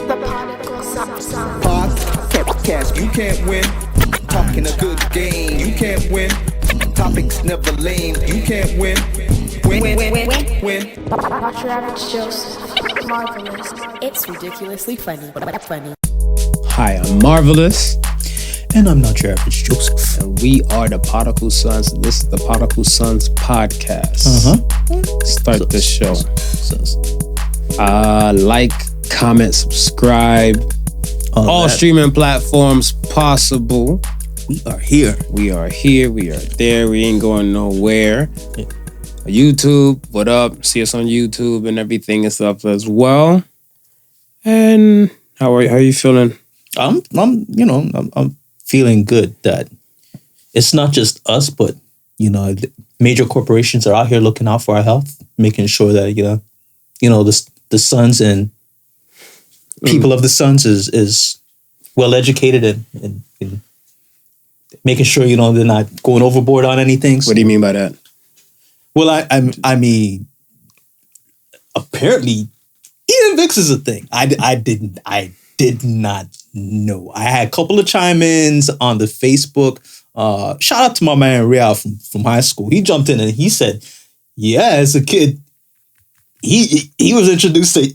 The Podical sound. Podcast, you can't win. Talking a good game, you can't win. Topics never lame, you can't win. Win. Not your average Joseph. Marvelous. It's ridiculously funny, but funny. Hi, I'm Marvelous. And I'm not your average Joseph. And we are the Podical Sons. This is the Podical Sons podcast. Start the show. Like, comment, subscribe. All streaming platforms possible. We are here. We are here. We are there. We ain't going nowhere. Yeah. YouTube, what up? See us on YouTube and everything and stuff as well. And how are you feeling? I'm feeling good that it's not just us, but major corporations are out here looking out for our health, making sure that the sons and people of the sons is well educated and making sure they're not going overboard on anything. What do you mean by that? Well, I mean, apparently, eating Vicks is a thing. I did not know. I had a couple of chime-ins on the Facebook. Shout out to my man Real from high school. He jumped in and he said, "Yeah, as a kid, he was introduced to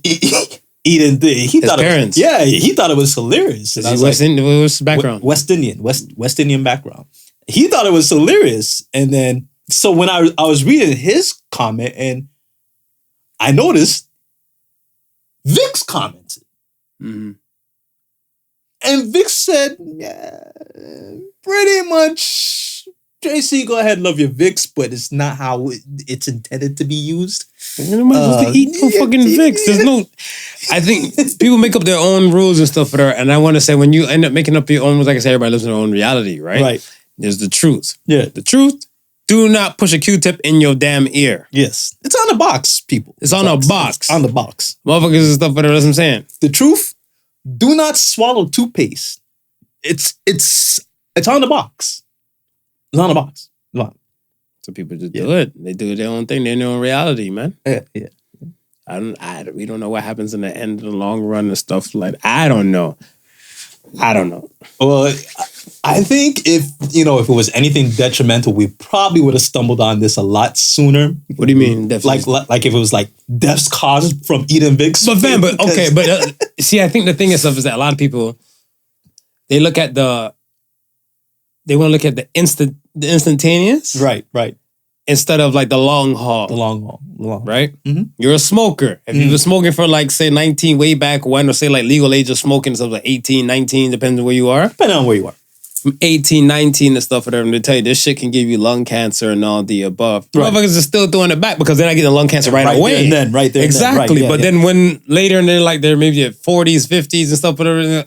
eating things. His parents. He thought it was hilarious. What's his background? West Indian background. He thought it was hilarious, and then so when I was reading his comment and I noticed Vicks commented. Mm-hmm. And Vic said, yeah, pretty much, JC, go ahead and love your Vicks, but it's not how it's intended to be used. Nobody's supposed to eat no fucking Vicks. There's no... I think people make up their own rules and stuff for that, and I want to say, when you end up making up your own rules, like I said, everybody lives in their own reality, right? Right. There's the truth. Yeah. The truth, do not push a Q-tip in your damn ear. Yes. It's on the box, people. It's on a box. It's on the box. Motherfuckers and stuff, but that's what I'm saying. The truth, do not swallow toothpaste. It's on the box. It's on the box. So people just do it. They do their own thing. They're in their own reality, man. Yeah. We don't know what happens in the end of the long run and stuff like that. I don't know. Well, I think if it was anything detrimental, we probably would have stumbled on this a lot sooner. What do you mean? Like if it was like deaths caused from eating Vicks. See, I think the thing is that a lot of people, they want to look at the instantaneous, right, instead of like the long haul. The long haul. Right? Mm-hmm. You're a smoker. If you've been smoking for like, say, 19 way back when, or say like legal age of smoking, stuff like 18, 19, depends on where you are. Depending on where you are. From 18, 19 and stuff, whatever, and they tell you this shit can give you lung cancer and all the above. Right. Motherfuckers are still doing it back because they're not getting lung cancer right away. Right there. Exactly. Right, then when later and they're maybe at 40s, 50s and stuff, whatever,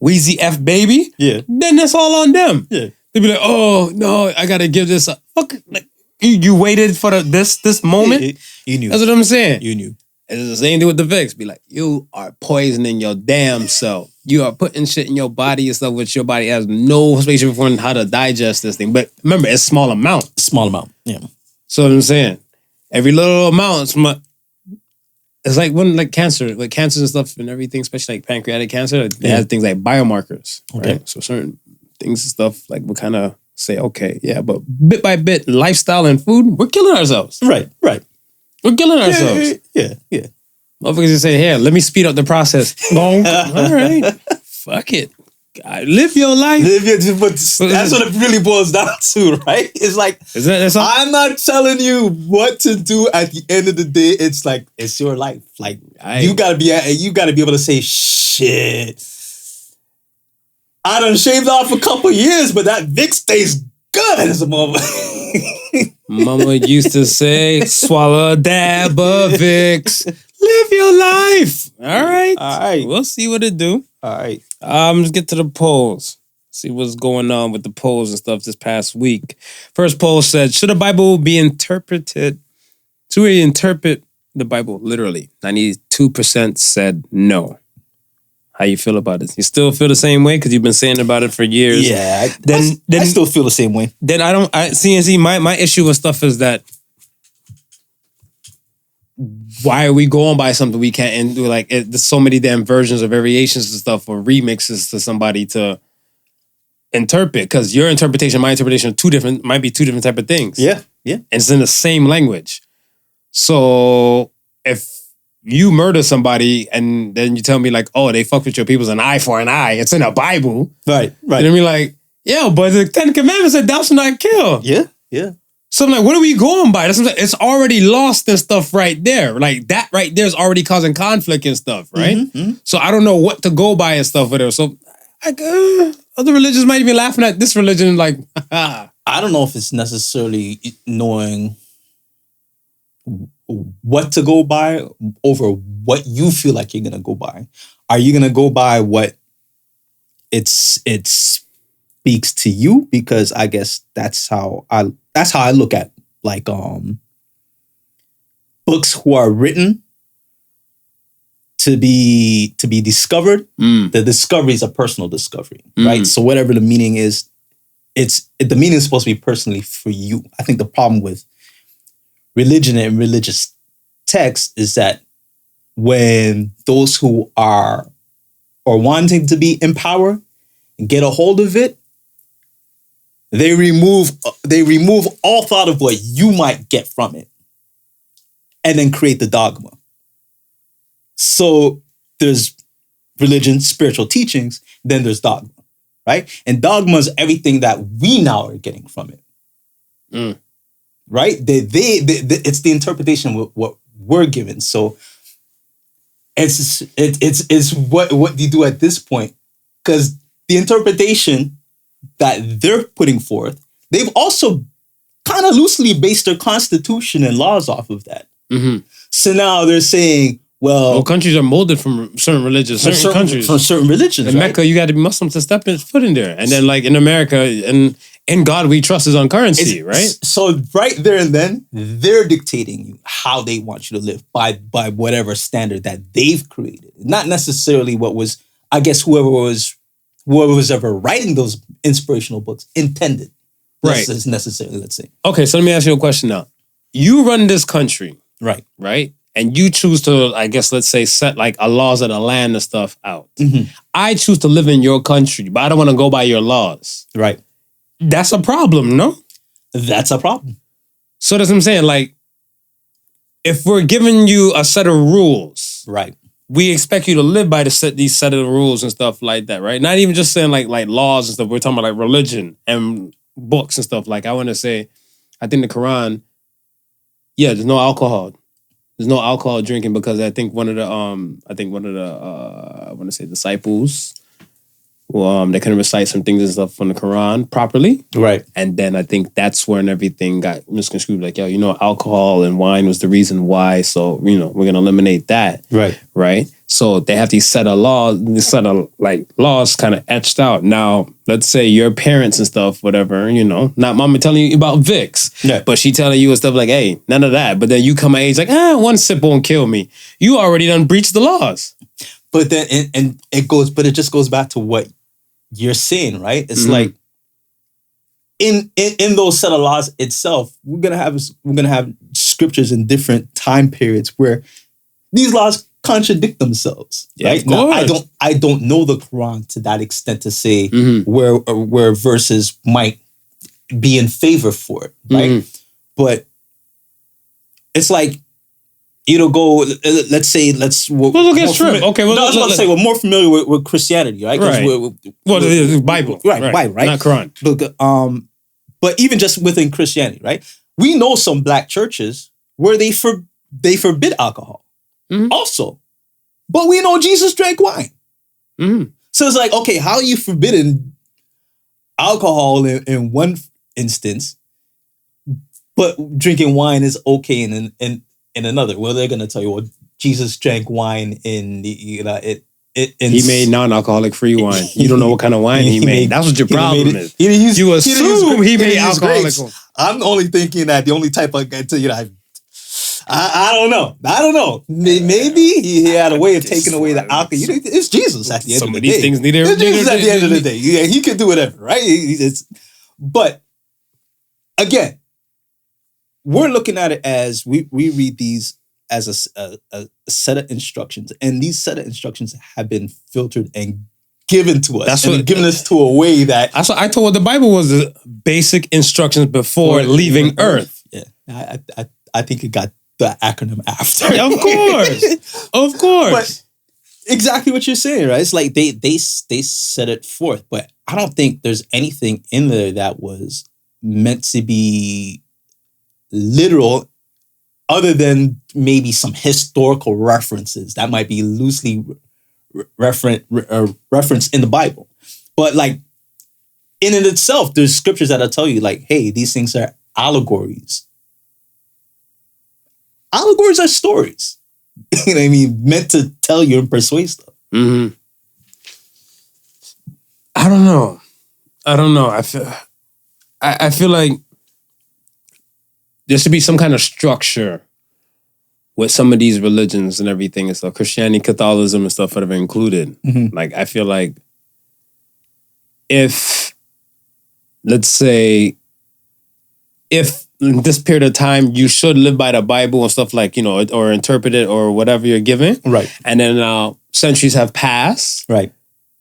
Wheezy F baby, then that's all on them. Yeah. They'd be like, oh, no, I got to give this up. Fuck, like, you waited for this moment? You knew. That's what I'm saying. You knew. It's the same thing with the Vicks. Be like, you are poisoning your damn self. You are putting shit in your body and stuff which your body has no space for how to digest this thing. But remember, it's small amount. Yeah. So what I'm saying, every little amount, it's like when cancer, like cancers and stuff and everything, especially like pancreatic cancer, they have things like biomarkers. Okay. Right? So certain things and stuff like we kind of say, okay, yeah, but bit by bit, lifestyle and food, we're killing ourselves. Right. We're killing ourselves. Yeah. Motherfuckers just say, here, let me speed up the process. All right. Fuck it. God, live your life. But that's what it really boils down to, right? It's like, I'm not telling you what to do. At the end of the day, it's like, it's your life. Like, you gotta be able to say, shit, I done shaved off a couple years, but that Vicks tastes good as a motherfucker. Mama used to say, swallow a dab of Vicks. Live your life. All right. We'll see what it do. All right. Let's get to the polls. See what's going on with the polls and stuff this past week. First poll said, should the Bible be interpreted? Should we interpret the Bible literally? 92% said no. How you feel about it? You still feel the same way? Because you've been saying about it for years. Yeah. I still feel the same way. Then my issue with stuff is that why are we going by something we can't and do? Like, there's so many damn versions or variations and stuff or remixes to somebody to interpret, because your interpretation, my interpretation are might be two different type of things. Yeah, yeah. And it's in the same language. So if you murder somebody and then you tell me like, oh, they fuck with your people's an eye for an eye, it's in the Bible. Right. And then be like, yeah, but the 10 Commandments said thou shalt not kill. Yeah, yeah. So I'm like, what are we going by? That's what I'm saying. It's already lost and stuff right there. Like that right there is already causing conflict and stuff, right? Mm-hmm. So I don't know what to go by and stuff with her. So like, other religions might be laughing at this religion like, I don't know if it's necessarily knowing what to go by over what you feel like you're gonna go by. Are you gonna go by what it speaks to you? Because I guess that's how I look at like books who are written to be discovered. The discovery is a personal discovery, right? So whatever the meaning is, the meaning is supposed to be personally for you. I think the problem with religion and religious texts is that when those who are or wanting to be in power get a hold of it, they remove all thought of what you might get from it and then create the dogma. So there's religion, spiritual teachings, then there's dogma, right? And dogma is everything that we now are getting from it. Right? It's the interpretation of what we're given. So it's what you do at this point, because the interpretation that they're putting forth, they've also kind of loosely based their constitution and laws off of that. So now they're saying, well, countries are molded from certain religions, certain countries. From certain religions. In Mecca, you got to be Muslim to step foot in there. And then like in America, and in God we trust is on currency, right? So right there and then, they're dictating you how they want you to live by whatever standard that they've created. Not necessarily what was, I guess, whoever was ever writing those inspirational books intended. Right. Necessarily, let's say. Okay, so let me ask you a question now. You run this country. Right. And you choose to, I guess, let's say, set like a laws of the land and stuff out. I choose to live in your country, but I don't want to go by your laws. Right. That's a problem, no? That's a problem. So that's what I'm saying. Like, if we're giving you a set of rules, right, we expect you to live by these set of rules and stuff like that, right? Not even just saying like laws and stuff. We're talking about like religion and books and stuff. Like I want to say, I think the Quran, there's no alcohol. There's no alcohol drinking because I think one of the I want to say disciples, they couldn't recite some things and stuff from the Quran properly. Right. And then I think that's when everything got misconstrued. Like, alcohol and wine was the reason why. So, we're going to eliminate that. Right. Right. So they have these set of laws kind of etched out. Now, let's say your parents and stuff, whatever, not mama telling you about Vicks, but she telling you and stuff like, hey, none of that. But then you come of age like, one sip won't kill me. You already done breached the laws. But then, and it just goes back to what you're saying, right? It's like in those set of laws itself, we're gonna have scriptures in different time periods where these laws contradict themselves. Right? Now, I don't know the Quran to that extent to say where verses might be in favor for it, right? But it's like, let's say, we'll look at Trip. Okay, well, let's say we're more familiar with Christianity, right? The Bible, right? Not Quran. But even just within Christianity, right? We know some black churches where they forbid alcohol, also, but we know Jesus drank wine. So it's like, okay, how are you forbidding alcohol in one instance, but drinking wine is okay in another? Well, they're gonna tell you, well, Jesus drank wine in the he made non-alcoholic free wine. You don't know what kind of wine he made. That's what your problem is. You assume he made alcoholic. I'm only thinking that the only type of I don't know. Maybe he had a way of taking away the alcohol. It's Jesus at the end of the day. Some of these things need to. It's Jesus at the end of the day. Yeah, he could do whatever, right? But again, we're looking at it as we read these as a set of instructions, and these set of instructions have been filtered and given to us. Given us to a way that that's what I told the Bible was the basic instructions before leaving Earth. Yeah, I think it got the acronym after. Of course. But exactly what you're saying, right? It's like they set it forth, but I don't think there's anything in there that was meant to be literal, other than maybe some historical references that might be loosely referenced in the Bible. But like in and itself, there's scriptures that'll tell you like, hey, these things are allegories. Allegories are stories. You know what I mean? Meant to tell you and persuade stuff. Mm-hmm. I don't know. I feel like there should be some kind of structure with some of these religions and everything and stuff. Christianity, Catholicism and stuff whatever included. Mm-hmm. Like, I feel like if, let's say, if in this period of time you should live by the Bible and stuff like, you know, or interpret it or whatever you're given. Right. And then centuries have passed. Right.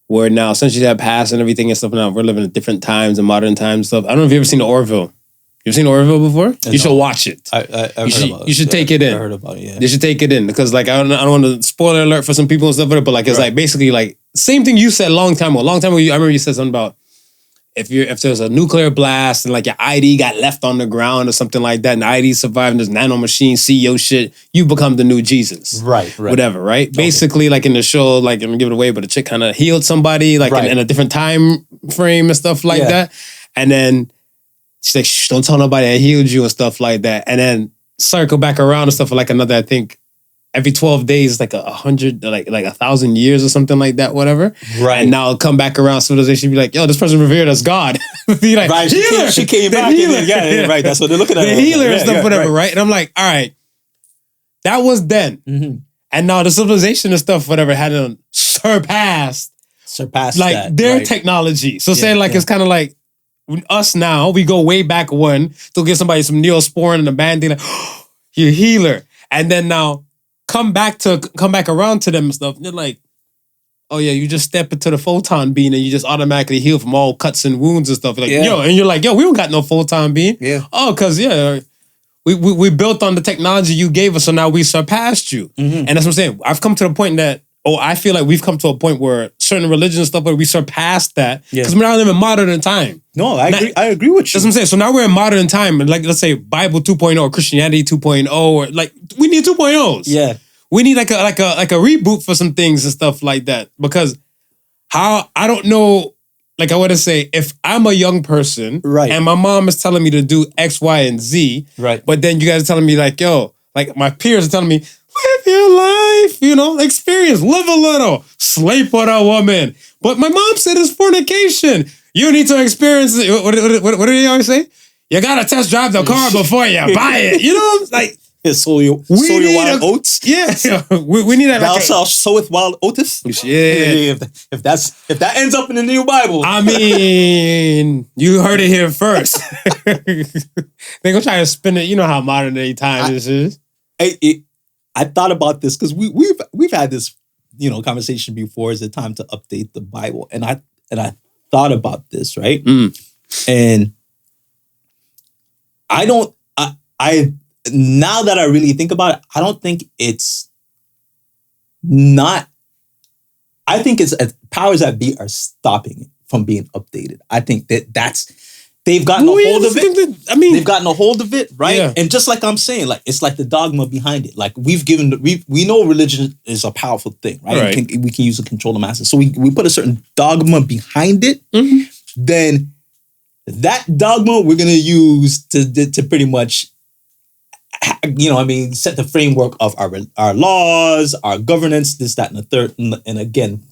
Where now centuries have passed and everything and stuff. Now we're living in different times and modern times and stuff. I don't know if you've ever seen the Orville. You've seen Orville before? You should watch it. You should take it in. I heard about it, yeah. You should take it in because like I don't want to spoiler alert for some people and stuff, but like it's like basically like same thing you said a long time ago. I remember you said something about if there's a nuclear blast and like your ID got left on the ground or something like that, and the ID survived and this nano machine see your shit, you become the new Jesus. Right. Whatever, right? Okay. Basically, like in the show, like I'm gonna give it away, but the chick kind of healed somebody like in a different time frame and stuff like that. And then she's like, shh, don't tell nobody I healed you and stuff like that. And then circle back around and stuff for like another, I think, every 12 days, like 100, like 1,000 years or something like that, whatever. Right. And now come back around, civilization be like, yo, this person revered as God. Be like, right. Healer. She came back. And then, right. That's what they're looking at. The healer and stuff, whatever, right? And I'm like, all right, that was then. Mm-hmm. And now the civilization and stuff, whatever, hadn't surpassed like that, their technology. So saying like, it's kind of like us now, we go way back when to give somebody some Neosporin and a band-aid, like, oh, you're a healer. And then now, come back around to them and stuff. And they're like, oh yeah, you just step into the photon beam and you just automatically heal from all cuts and wounds and stuff. Like, yo, and you're like, yo, we don't got no photon beam. Yeah. Oh, cause we built on the technology you gave us, so now we surpassed you. Mm-hmm. And that's what I'm saying. I've come to the point that, I feel like we've come to a point where certain religions and stuff, where we surpassed that. Because we're now living modern time. No, I agree with you. That's what I'm saying. So now we're in modern time. And like, let's say Bible 2.0 or Christianity 2.0, or like, we need 2.0s. Yeah. We need like a reboot for some things and stuff like that. Because I don't know, like I want to say, if I'm a young person, right, and my mom is telling me to do X, Y, and Z, right, but then you guys are telling me like, yo, like my peers are telling me, live your life, experience, live a little, sleep with a woman. But my mom said it's fornication. You need to experience it. What do you always say? You gotta test drive the car before you buy it. Like, sow your wild oats. Yeah, we need that. Thou shalt soweth wild oats. Yeah. If that ends up in the new Bible, I mean, you heard it here first. They gonna try to spin it. You know how modern day time this is. I thought about this because we've had this conversation before. Is it time to update the Bible? And I thought about this, right? And I now that I really think about it, I don't think it's not. I think it's powers that be are stopping it from being updated. I think that's. They've gotten a hold of it. They've gotten a hold of it, right? Yeah. And just like I'm saying, like it's like the dogma behind it. Like we know religion is a powerful thing, right? We can use it to control the masses. So we put a certain dogma behind it. Mm-hmm. Then that dogma we're gonna use to pretty much, set the framework of our laws, our governance, this, that, and the third. And again,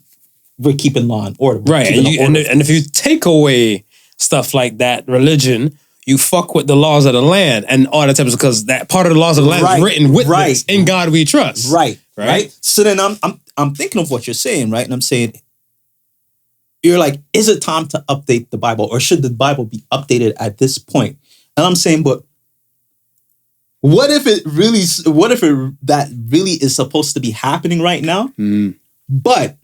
we're keeping law and order. Right. And if you take away stuff like that, religion, you fuck with the laws of the land and all that type of, because that part of the laws of the land is written with this, in God we trust. Right. So then I'm thinking of what you're saying, right? And I'm saying, you're like, is it time to update the Bible, or should the Bible be updated at this point? And I'm saying, but what if that really is supposed to be happening right now? But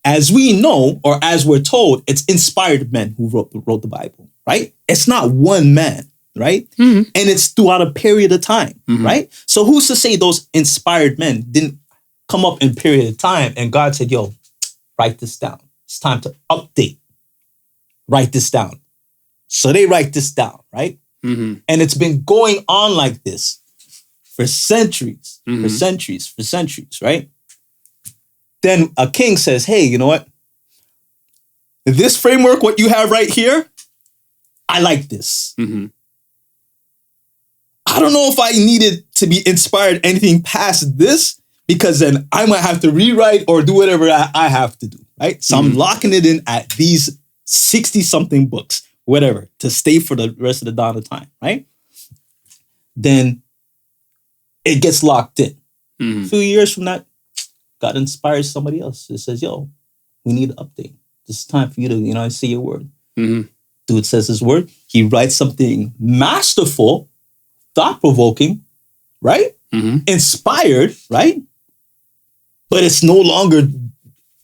as we know, or as we're told, it's inspired men who wrote the Bible, right? It's not one man, right? And it's throughout a period of time, right? So who's to say those inspired men didn't come up in a period of time and God said, yo, write this down. It's time to update. Write this down. So they write this down, right? And it's been going on like this for centuries, for centuries, right? Then a king says, hey, you know what? This framework, what you have right here, I like this. I don't know if I needed to be inspired anything past this, because then I might have to rewrite or do whatever I have to do, right? So I'm locking it in at these 60-something books, whatever, to stay for the rest of the dawn of time, right? Then it gets locked in. A few years from that, God inspires somebody else. It says, yo, we need an update. It's time for you to, say your word. Dude says his word. He writes something masterful, thought-provoking, right? Inspired, right? But it's no longer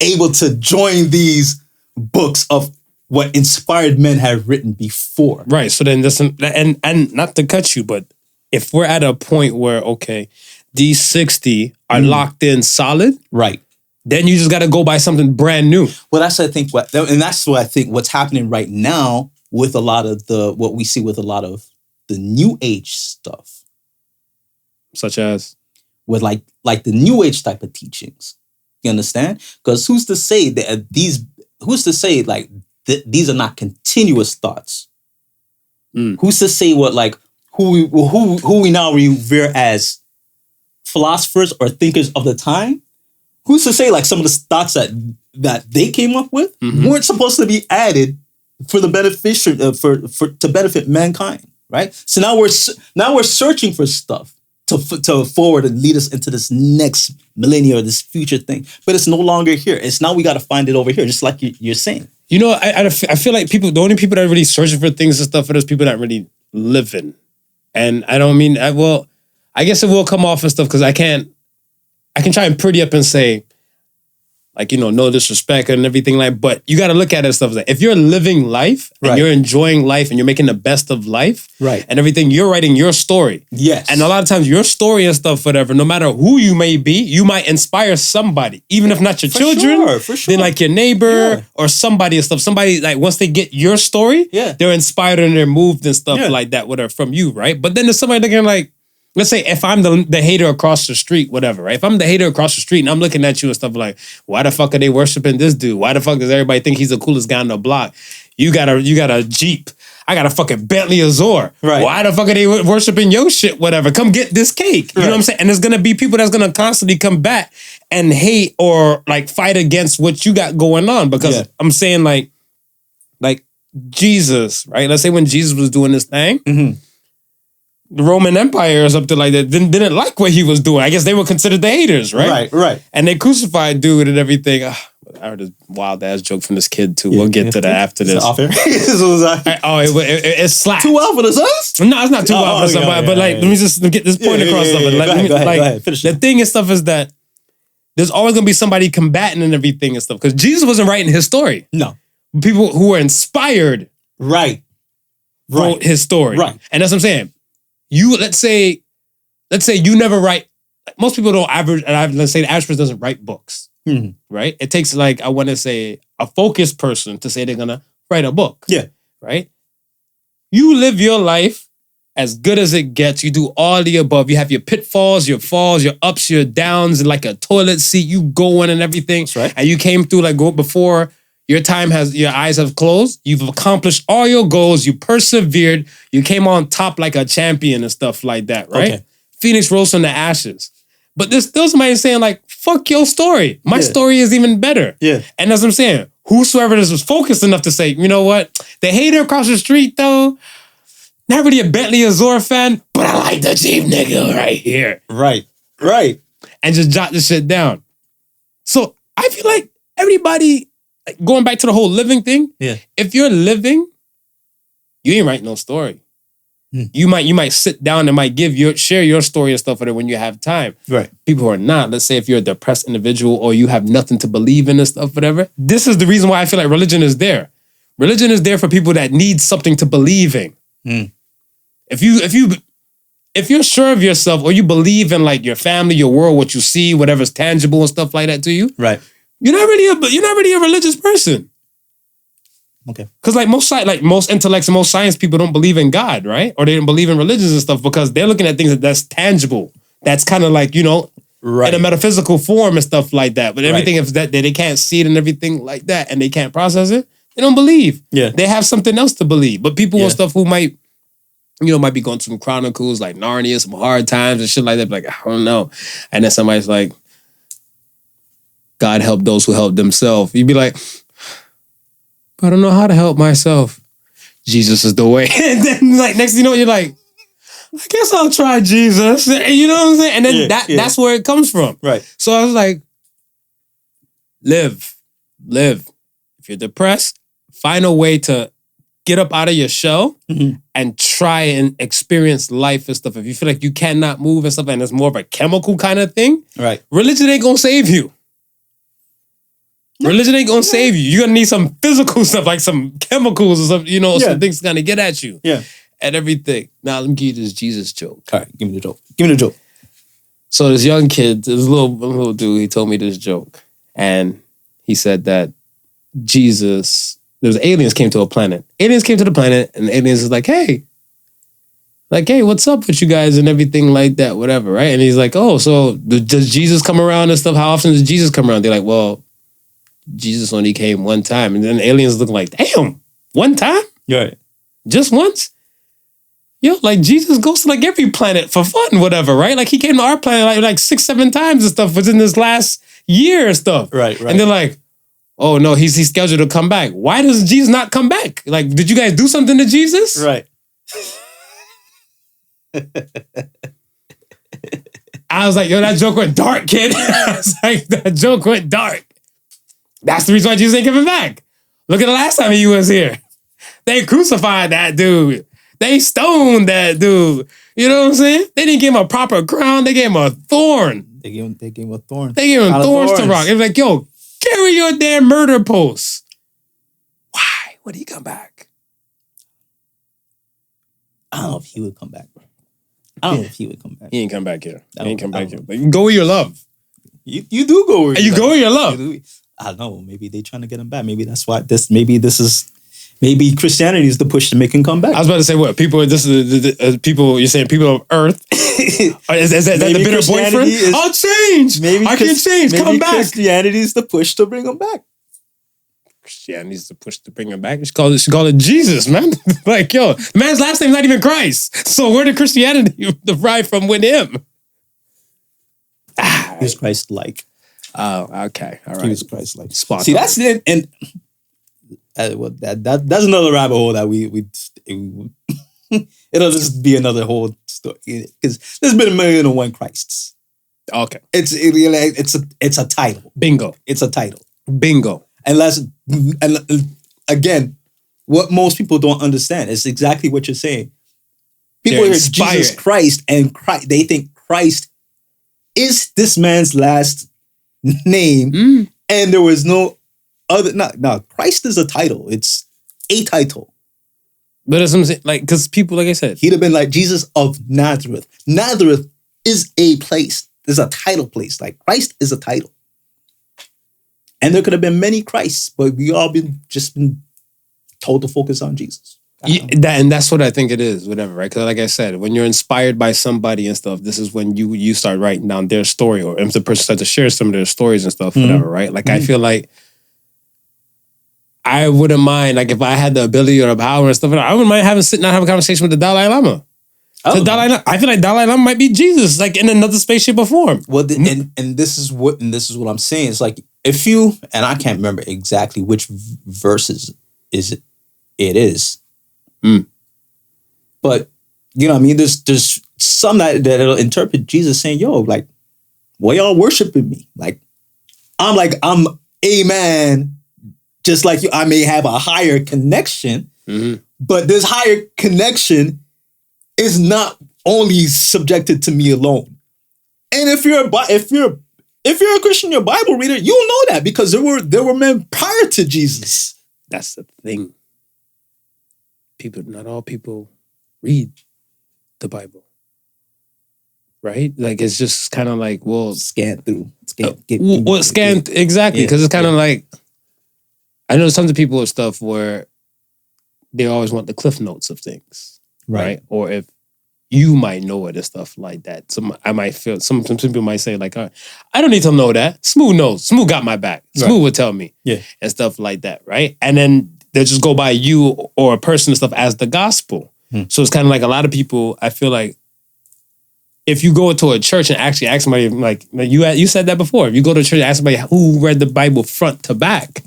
able to join these books of what inspired men have written before. Right. So then and not to cut you, but if we're at a point where, okay, these 60 are locked in solid, right? Then you just got to go buy something brand new. Well, that's I think what what's happening right now with a lot of what we see with a lot of the new age stuff, Such as with like the new age type of teachings. You understand? Because who's to say that these are not continuous thoughts? Who's to say who we now revere as philosophers or thinkers of the time? Who's to say some of the thoughts that they came up with weren't supposed to be added for the beneficial to benefit mankind, right? So now we're searching for stuff to forward and lead us into this next millennia or this future thing, but it's no longer here. It's now we got to find it over here, just like you're saying. I feel like the only people that are really searching for things and stuff are those people that really living. And I don't mean, I guess it will come off and stuff because I can try and pretty up and say, no disrespect and everything but you got to look at it and stuff like if you're living life and you're enjoying life and you're making the best of life and everything, you're writing your story. Yes. And a lot of times your story and stuff, whatever, no matter who you may be, you might inspire somebody, even if not your children, for sure. then your neighbor or somebody and stuff. Somebody once they get your story, they're inspired and they're moved and stuff like that, whatever, from you, right? But then there's somebody looking let's say if I'm the hater across the street, whatever, right? If I'm the hater across the street and I'm looking at you and stuff why the fuck are they worshiping this dude? Why the fuck does everybody think he's the coolest guy on the block? You got a Jeep. I got a fucking Bentley Azure. Right. Why the fuck are they worshiping your shit, whatever? Come get this cake. You know what I'm saying? And there's going to be people that's going to constantly come back and hate or fight against what you got going on. Because I'm saying like Jesus, right? Let's say when Jesus was doing this thing, the Roman Empire or something like that didn't like what he was doing. I guess they were considered the haters, right? Right. And they crucified dude and everything. I heard a wild ass joke from this kid too. We'll get to that after this. It slapped. Too well for the Sons? No, it's not too well for somebody. But let me just get this point across. Go ahead. Finish the thing and stuff is that there's always gonna be somebody combating and everything and stuff because Jesus wasn't writing his story. No, people who were inspired, wrote his story. Right, and that's what I'm saying. Let's say you never write. Most people don't average. Let's say the average person doesn't write books, right? It takes I want to say a focused person to say they're gonna write a book. Yeah, right. You live your life as good as it gets. You do all the above. You have your pitfalls, your falls, your ups, your downs, and like a toilet seat. You go in and everything. That's right. And you came through before. Your eyes have closed. You've accomplished all your goals. You persevered. You came on top like a champion and stuff like that, right? Okay. Phoenix rose from the ashes. But there's still somebody saying fuck your story. My story is even better. Yeah. And that's what I'm saying. Whosoever this was focused enough to say, you know what? The hater across the street though, not really a Bentley Azure fan, but I like the Jeep nigga right here. Right. And just jot this shit down. So I feel like everybody... Going back to the whole living thing, if you're living, you ain't writing no story. You might sit down and might share your story and stuff with it when you have time. Right. People who are not, let's say if you're a depressed individual or you have nothing to believe in and stuff, whatever. This is the reason why I feel like religion is there. Religion is there for people that need something to believe in. If you're sure of yourself or you believe in like your family, your world, what you see, whatever's tangible and stuff like that to you, Right. you're not really a religious person. Okay. Because like most intellects and most science people don't believe in God, right? Or they don't believe in religions and stuff because they're looking at things that's tangible. That's kind of like, Right. in a metaphysical form and stuff like that. But everything Right. if that they can't see it and everything like that and they can't process it, they don't believe. Yeah. They have something else to believe. But people Yeah. and stuff who might be going through some chronicles like Narnia, some hard times and shit like that, like, I don't know. And then somebody's like, God help those who help themselves. You'd be like, I don't know how to help myself. Jesus is the way. And then like next thing you know, you're like, I guess I'll try Jesus. You know what I'm saying? And then that's where it comes from. Right. So I was like, live. If you're depressed, find a way to get up out of your shell and try and experience life and stuff. If you feel like you cannot move and stuff and it's more of a chemical kind of thing, Right. religion ain't gonna save you. Religion ain't gonna save you. You're gonna need some physical stuff, like some chemicals or something, some things gonna get at you. Yeah. And everything. Now let me give you this Jesus joke. All right, give me the joke. So this young kid, this little dude, he told me this joke. And he said that aliens came to a planet. Aliens came to the planet and the aliens was like, hey, what's up with you guys and everything like that, whatever, right? And he's like, oh, so does Jesus come around and stuff? How often does Jesus come around? They're like, well, Jesus only came one time. And then the aliens look like, damn, one time? Right. Just once? Like Jesus goes to like every planet for fun, whatever, right? Like he came to our planet like 6-7 times and stuff within this last year and stuff. Right. And they're like, oh no, he's scheduled to come back. Why does Jesus not come back? Like, did you guys do something to Jesus? Right. I was like, yo, that joke went dark, kid. I was like, that joke went dark. That's the reason why Jesus ain't coming back. Look at the last time he was here. They crucified that dude. They stoned that dude. You know what I'm saying? They didn't give him a proper crown. They gave him a thorn. They gave him a thorn. They gave him thorns to rock. It was like, yo, carry your damn murder post. Why would he come back? I don't know if he would come back, bro. I don't know if he would come back. He ain't come back here. He ain't come back here. Like, go where your love. You do go where you go where your love. I don't know. Maybe they trying to get him back. Maybe that's why maybe Christianity is the push to make him come back. I was about to say what? People, this is people, you're saying people of earth? is that the bitter boyfriend? I'll change. I can change. Come back. Christianity is the push to bring him back. Christianity is the push to bring him back. You should call it Jesus, man. Like, yo, the man's last name's not even Christ. So where did Christianity derive from with him? He was Christ-like. Oh, okay. All right. He was Christ-like. Spot See, on. that's it. And that's another rabbit hole that it'll just be another whole story because there's been 1,000,001 Christs. Okay. It's a title. Bingo. It's a title. Bingo. And again, what most people don't understand is exactly what you're saying. People They're hear inspired. Jesus Christ and Christ, they think Christ is this man's last name, and there was no other. No, Christ is a title. It's a title. But that's what I'm saying. Like, because people, like I said, He'd have been like Jesus of Nazareth. Nazareth is a place. There's a title place. Like Christ is a title. And there could have been many Christs, but we all been told to focus on Jesus. and that's what I think it is, whatever, right? Because like I said, when you're inspired by somebody and stuff, this is when you start writing down their story, or if the person starts to share some of their stories and stuff, whatever, right? Like I feel like I wouldn't mind, like if I had the ability or the power and stuff, I wouldn't mind sitting down and have a conversation with the Dalai Lama. Oh. I feel like Dalai Lama might be Jesus, like in another spaceship or form. Well, and this is what I'm saying. It's like if you, and I can't remember exactly which verses it is. But you know what I mean? There's some that'll interpret Jesus saying, yo, like, why y'all worshiping me? Like I'm a man, just like you. I may have a higher connection, but this higher connection is not only subjected to me alone. And if you're a Christian, you're a Bible reader, you'll know that because there were men prior to Jesus. That's the thing. Not all people read the Bible. Right? Like, it's just kind of like, well... Scan through. Exactly. Because it's kind of like... I know tons of people with stuff where they always want the cliff notes of things. Right? Or if you might know it and stuff like that. Some people might say, like, I don't need to know that. Smooth knows. Smooth got my back. Smooth would tell me. Yeah. And stuff like that, right? And then they'll just go by you or a person and stuff as the gospel. So it's kind of like a lot of people, I feel like, if you go into a church and actually ask somebody, like you said that before, if you go to a church and ask somebody who read the Bible front to back,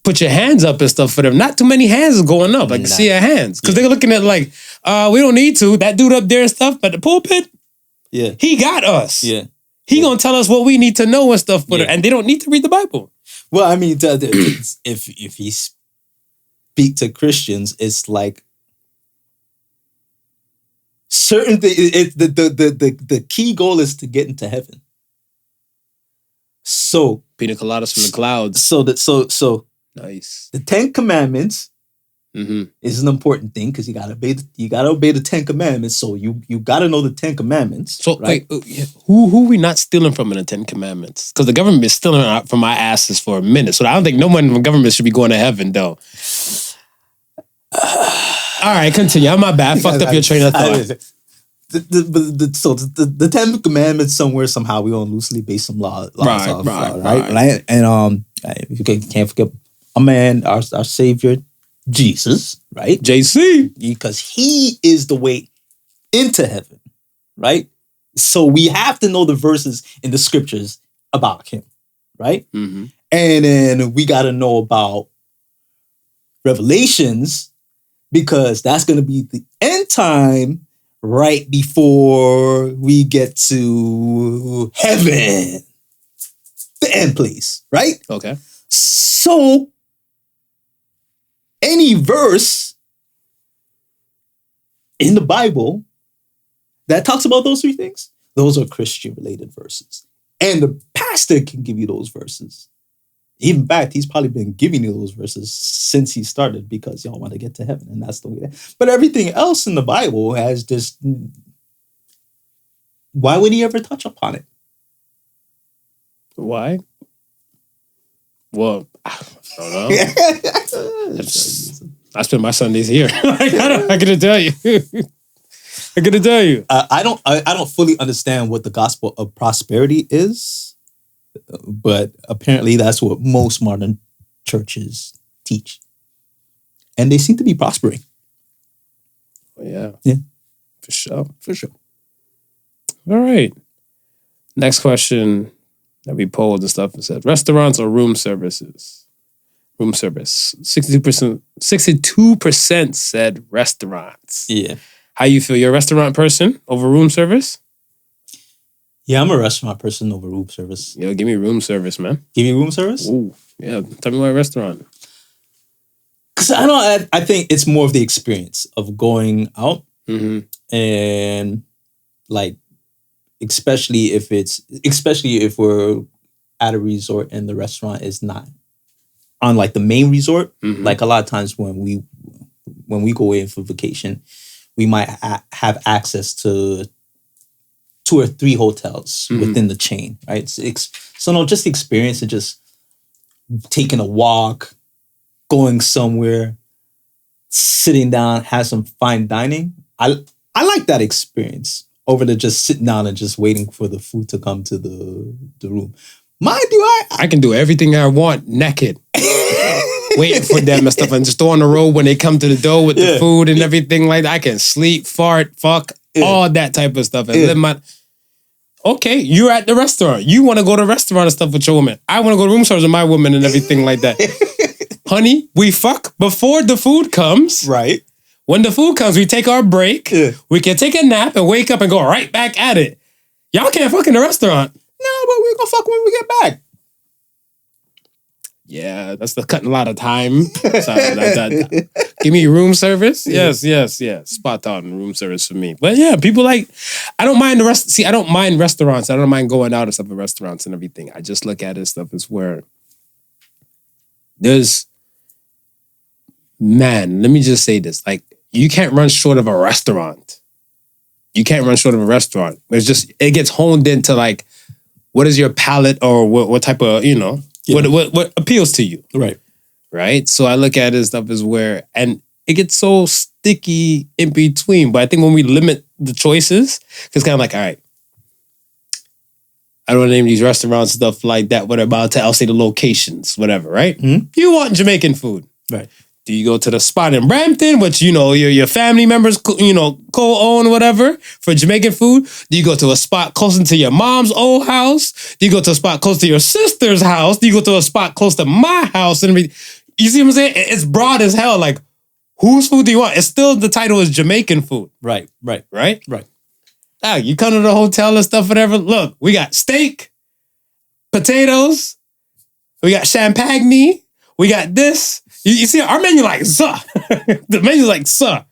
put your hands up and stuff for them. Not too many hands is going up. Like, see your hands. Because they're looking at like, we don't need to. That dude up there and stuff, but the pulpit, he got us. Yeah. He gonna tell us what we need to know and stuff, and they don't need to read the Bible. Well, I mean, if he speak to Christians, it's like certain things. The key goal is to get into heaven. So Pina coladas from the clouds. So nice. The 10 Commandments is an important thing because you gotta obey the 10 Commandments. So you gotta know the 10 Commandments. So right? who we not stealing from in the 10 Commandments? Because the government is stealing from our asses for a minute. So I don't think no one in the government should be going to heaven though. All right, continue. My bad. Fucked up your train of thought. The 10 Commandments somewhere somehow we gonna loosely base some laws off, right? And you can't forget a man, our Savior, Jesus, right? JC, because he is the way into heaven, right? So we have to know the verses in the scriptures about him, right? And then we got to know about Revelations because that's going to be the end time right before we get to heaven, the end place, right? Okay. So any verse in the Bible that talks about those three things, those are Christian-related verses. And the pastor can give you those verses. In fact, he's probably been giving you those verses since he started because y'all want to get to heaven, and that's the way. But everything else in the Bible has just... Why would he ever touch upon it? Why? Well, I don't know. I spend my Sundays here. I gotta tell you. I don't fully understand what the gospel of prosperity is. But apparently that's what most modern churches teach. And they seem to be prospering. Yeah. Yeah. For sure. All right. Next question that we polled and stuff, it said restaurants or room services? Room service. 62% said restaurants. Yeah. How you feel? You're a restaurant person over room service? Yeah, I'm a restaurant person over room service. Yo, give me room service, man. Give me room service? Ooh, yeah. Tell me what restaurant. Because I think it's more of the experience of going out and like, especially if we're at a resort and the restaurant is not on like the main resort. Like a lot of times when we go away for vacation, we might have access to 2 or 3 hotels within the chain, right? So no, just the experience of just taking a walk, going somewhere, sitting down, have some fine dining. I like that experience over to just sitting down and just waiting for the food to come to the room. Mind you, I can do everything I want naked. Waiting for them and stuff and just throw on the road when they come to the door with the food and everything like that. I can sleep, fart, fuck, all that type of stuff. And live my... Okay, you're at the restaurant. You want to go to the restaurant and stuff with your woman. I want to go to room service with my woman and everything like that. Honey, we fuck before the food comes. Right. When the food comes, we take our break. Yeah. We can take a nap and wake up and go right back at it. Y'all can't fuck in the restaurant. No, but we're going to fuck when we get back. Yeah, that's cutting a lot of time. Give me room service. Yes. Spot on room service for me. But yeah, people like, I don't mind I don't mind restaurants. I don't mind going out and stuff at restaurants and everything. I just look at it stuff as where man, let me just say this. Like, you can't run short of a restaurant. You can't run short of a restaurant. It gets honed into like, what is your palate or what type of, what appeals to you? Right? So I look at it stuff as where, and it gets so sticky in between. But I think when we limit the choices, it's kind of like, all right, I don't want to name these restaurants, stuff like that, whatever, I'll say the locations, whatever, right? Mm-hmm. You want Jamaican food. Right. Do you go to the spot in Brampton, which, your family members, co-own, whatever, for Jamaican food? Do you go to a spot closer to your mom's old house? Do you go to a spot close to your sister's house? Do you go to a spot close to my house? And you see what I'm saying? It's broad as hell. Like, whose food do you want? It's still, the title is Jamaican food. Right. You come to the hotel and stuff, whatever. Look, we got steak, potatoes, we got champagne, we got this. You see, our menu like, suh. The menu's like, suh.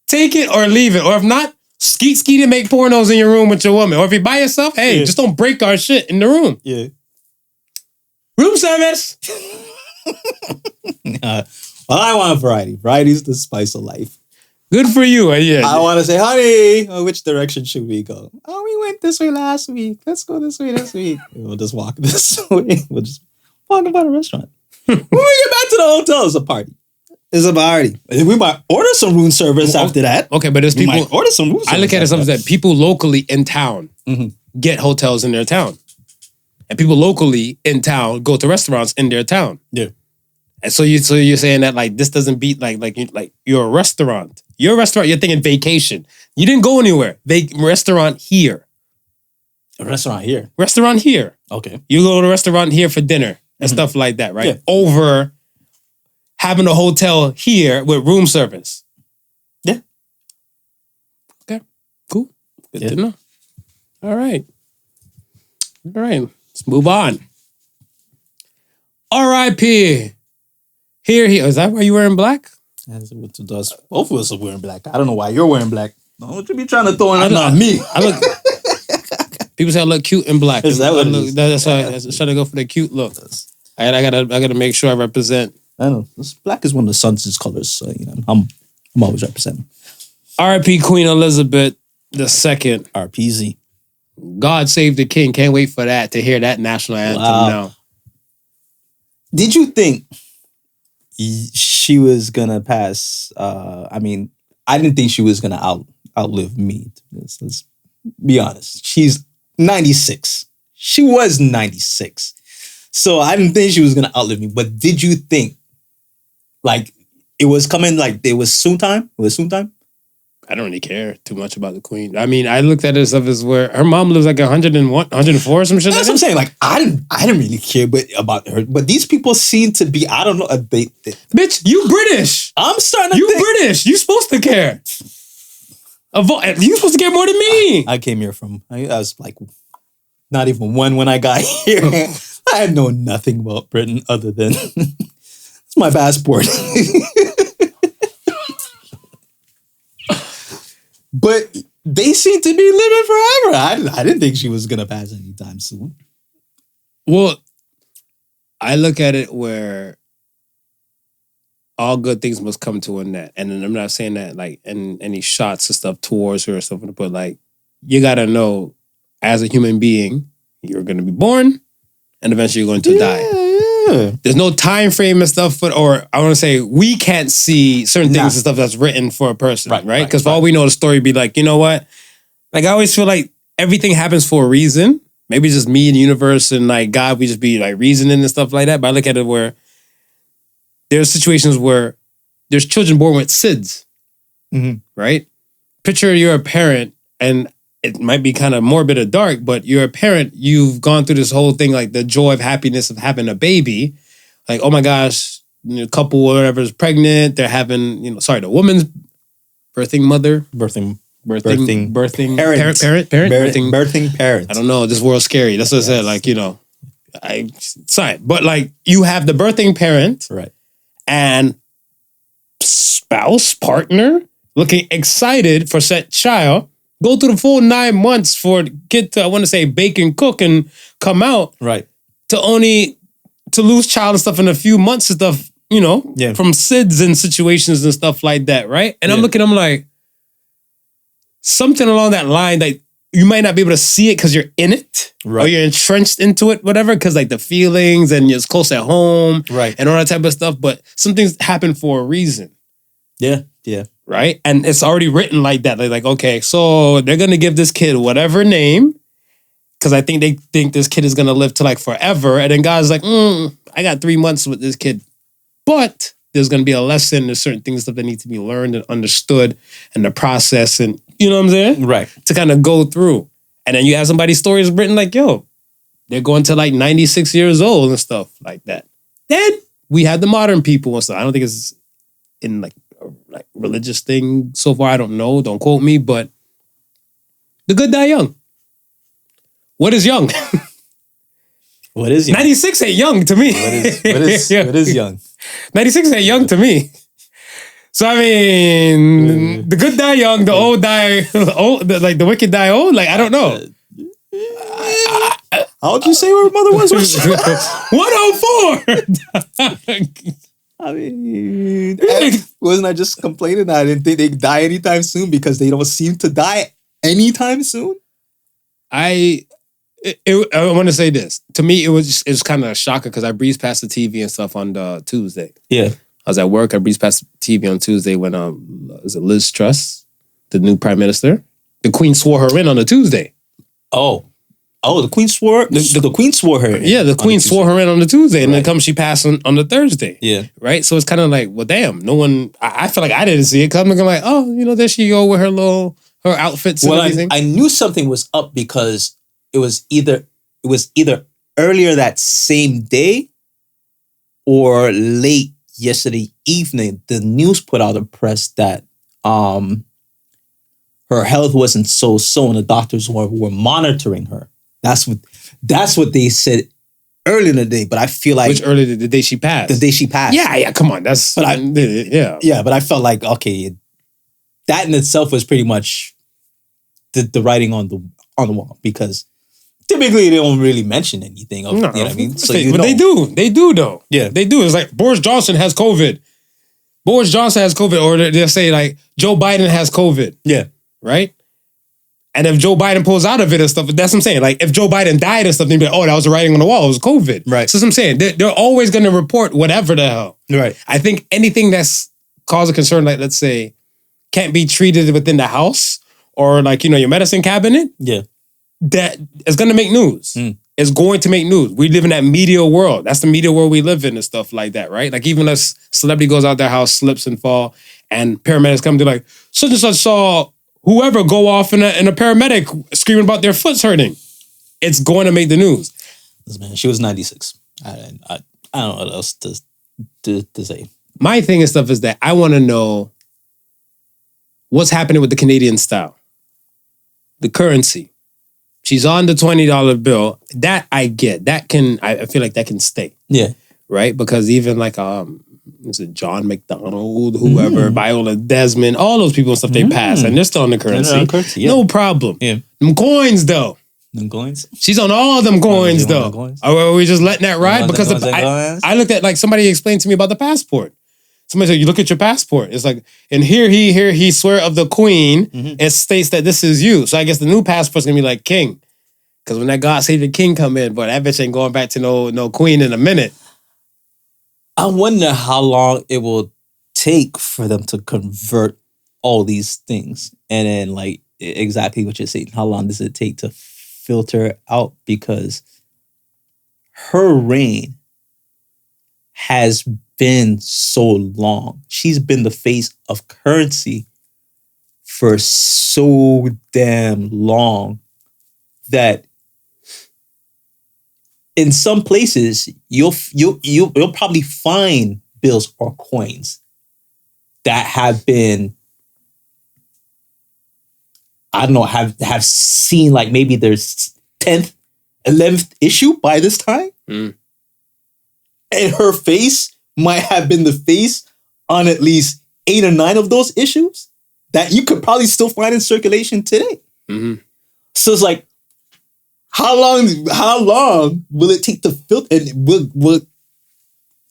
Take it or leave it. Or if not, skeet and make pornos in your room with your woman. Or if you're by yourself, hey, just don't break our shit in the room. Yeah. Room service. Well, I want variety. Variety is the spice of life. Good for you. Yeah. I want to say, honey, which direction should we go? Oh, we went this way last week. Let's go this way this week. We'll just walk this way. We'll just walk about a restaurant. When we get back to the hotel, it's a party. It's a party. We might order some room service after that. Okay, but there's people. Might order some room service. I look at it something that people locally in town get hotels in their town. And people locally in town go to restaurants in their town. Yeah. And so you're saying that like this doesn't beat like you're a restaurant. You're a restaurant. You're thinking vacation. You didn't go anywhere. Restaurant here. A restaurant here. Restaurant here. Okay. You go to a restaurant here for dinner and stuff like that, right? Yeah. Over having a hotel here with room service. Yeah. Okay. Cool. Good to know. All right. Let's move on. R.I.P. Here. Is that why you wearing black? Both of us are wearing black. I don't know why you're wearing black. Don't you be trying to throw it on me. People say I look cute in black. Is that what it is? That's why I was trying to go for the cute look. I gotta make sure I represent. I know. Black is one of the sun's colors, so I'm always representing. R.I.P. Queen Elizabeth II. RPZ. God save the king. Can't wait for that, to hear that national anthem now. Did you think she was gonna pass? I didn't think she was gonna outlive me. Let's be honest. She's 96. She was 96. So I didn't think she was gonna outlive me. But did you think like it was coming, like it was soon time? It was soon time? I don't really care too much about the queen. I mean, I looked at it as stuff as where her mom lives like 101, 104 or some shit. That's what I'm saying. Like I didn't really care about her. But these people seem to be, I don't know, bitch, you British. I'm starting to You British. You supposed to care. You supposed to care more than me. I came here I was like not even one when I got here. I know nothing about Britain other than it's my passport. But they seem to be living forever. I didn't think she was gonna pass anytime soon. Well, I look at it where all good things must come to an end. And I'm not saying that like in any shots and stuff towards her or something, but like you gotta know as a human being, you're gonna be born and eventually you're going to die. Yeah. There's no time frame and stuff, or I want to say we can't see certain things and stuff that's written for a person, right? Because for all we know, the story be like, you know what? Like I always feel like everything happens for a reason. Maybe just me and the universe and like God, we just be like reasoning and stuff like that. But I look at it where there's situations where there's children born with SIDS, right? Picture you're a parent and it might be kind of morbid or dark, but you're a parent, you've gone through this whole thing, like the joy of happiness of having a baby. Like, oh my gosh, a couple or whatever is pregnant. They're having, the woman's birthing mother. Birthing parent. I don't know. This world's scary. That's what I said. Like, sorry. But like you have the birthing parent. Right. And spouse, partner, looking excited for said child, go through the full 9 months for the kid to, I want to say, bake and cook and come out, Right. to lose child and stuff in a few months and stuff, you know, Yeah. from SIDS and situations and stuff like that, right? And I'm like, something along that line that you might not be able to see it because you're in it, Right. or you're entrenched into it, whatever, because like the feelings and it's close at home, Right. and all that type of stuff. But some things happen for a reason, Yeah. Yeah. right? And it's already written like that. They're like, okay, so they're gonna give this kid whatever name, because I think they think this kid is gonna live to like forever. And then God's like, I got 3 months with this kid, but there's gonna be a lesson. There's certain things that need to be learned and understood, and the process, and you know what I'm saying? Right. To kind of go through. And then you have somebody's stories written like, yo, they're going to like 96 years old and stuff like that. Then we have the modern people and stuff. I don't think it's in like a religious thing so far. I don't know. Don't quote me, but the good die young. What is young? What is young? 96 ain't young to me. What is young? 96 ain't young to me. So I mean, the good die young, the old die old, like the wicked die old. Like I don't know. How would you say her mother was? 104. I mean, wasn't I just complaining that I didn't think they'd die anytime soon because they don't seem to die anytime soon? I want to say this. To me, it was kind of a shocker because I breezed past the TV and stuff on the Tuesday. Yeah. I was at work. I breezed past the TV on Tuesday when was it Liz Truss, the new prime minister? The Queen swore her in on the Tuesday. Oh, the Queen swore. The Queen swore her in. Yeah, the Queen swore her in on the Tuesday, and then she passed on the Thursday. Yeah. Right. So it's kind of like, well, damn. No one. I feel like I didn't see it because I'm looking like, oh, you know, there she go with her outfits and everything. I knew something was up because it was either earlier that same day or late yesterday evening. The news put out a press that her health wasn't so, and the doctors were monitoring her. That's what they said early in the day. But I feel like which early the day she passed. The day she passed. Yeah. Come on, that's. But yeah. But I felt like okay, that in itself was pretty much the writing on the wall because typically they don't really mention anything of, you know what I mean? So but they do though. Yeah. They do. It's like Boris Johnson has COVID. Or they'll say like Joe Biden has COVID. Yeah. Right? And if Joe Biden pulls out of it and stuff, that's what I'm saying. Like if Joe Biden died and stuff, they'd be like, oh, that was the writing on the wall. It was COVID. Right. So that's what I'm saying. They're always going to report whatever the hell. Right. I think anything that's cause a concern, like let's say, can't be treated within the house or like, you know, your medicine cabinet. Yeah. That is going to make news. It's going to make news. We live in that media world. That's the media world we live in and stuff like that, right? Like even a celebrity goes out their house, slips and fall, and paramedics come to like, such and such saw whoever go off in a paramedic screaming about their foot's hurting. It's going to make the news. Man, she was 96. I don't know what else to say. My thing and stuff is that I want to know what's happening with the Canadian style. The currency. She's on the $20 bill. That I get. That I feel like that can stay. Yeah. Right? Because even like is it John McDonald, whoever, Viola Desmond, all those people and stuff, they pass and they're still on the currency. No problem. Yeah. Them coins though. Them coins? She's on all them coins though. Are we just letting that ride? Because I looked at like somebody explained to me about the passport. Somebody said, you look at your passport. It's like, and here he swear of the queen. It states that this is you. So I guess the new passport's gonna be like king. Because when that God Save the King come in, boy, that bitch ain't going back to no queen in a minute. I wonder how long it will take for them to convert all these things. And then like exactly what you're saying. How long does it take to filter out? Because her reign has been so long. She's been the face of currency for so damn long that in some places you'll probably find bills or coins that have been, I don't know, have seen like maybe their 10th, 11th issue by this time. And her face might have been the face on at least 8 or 9 of those issues that you could probably still find in circulation today. Mm-hmm. So it's like, how long will it take to filter? And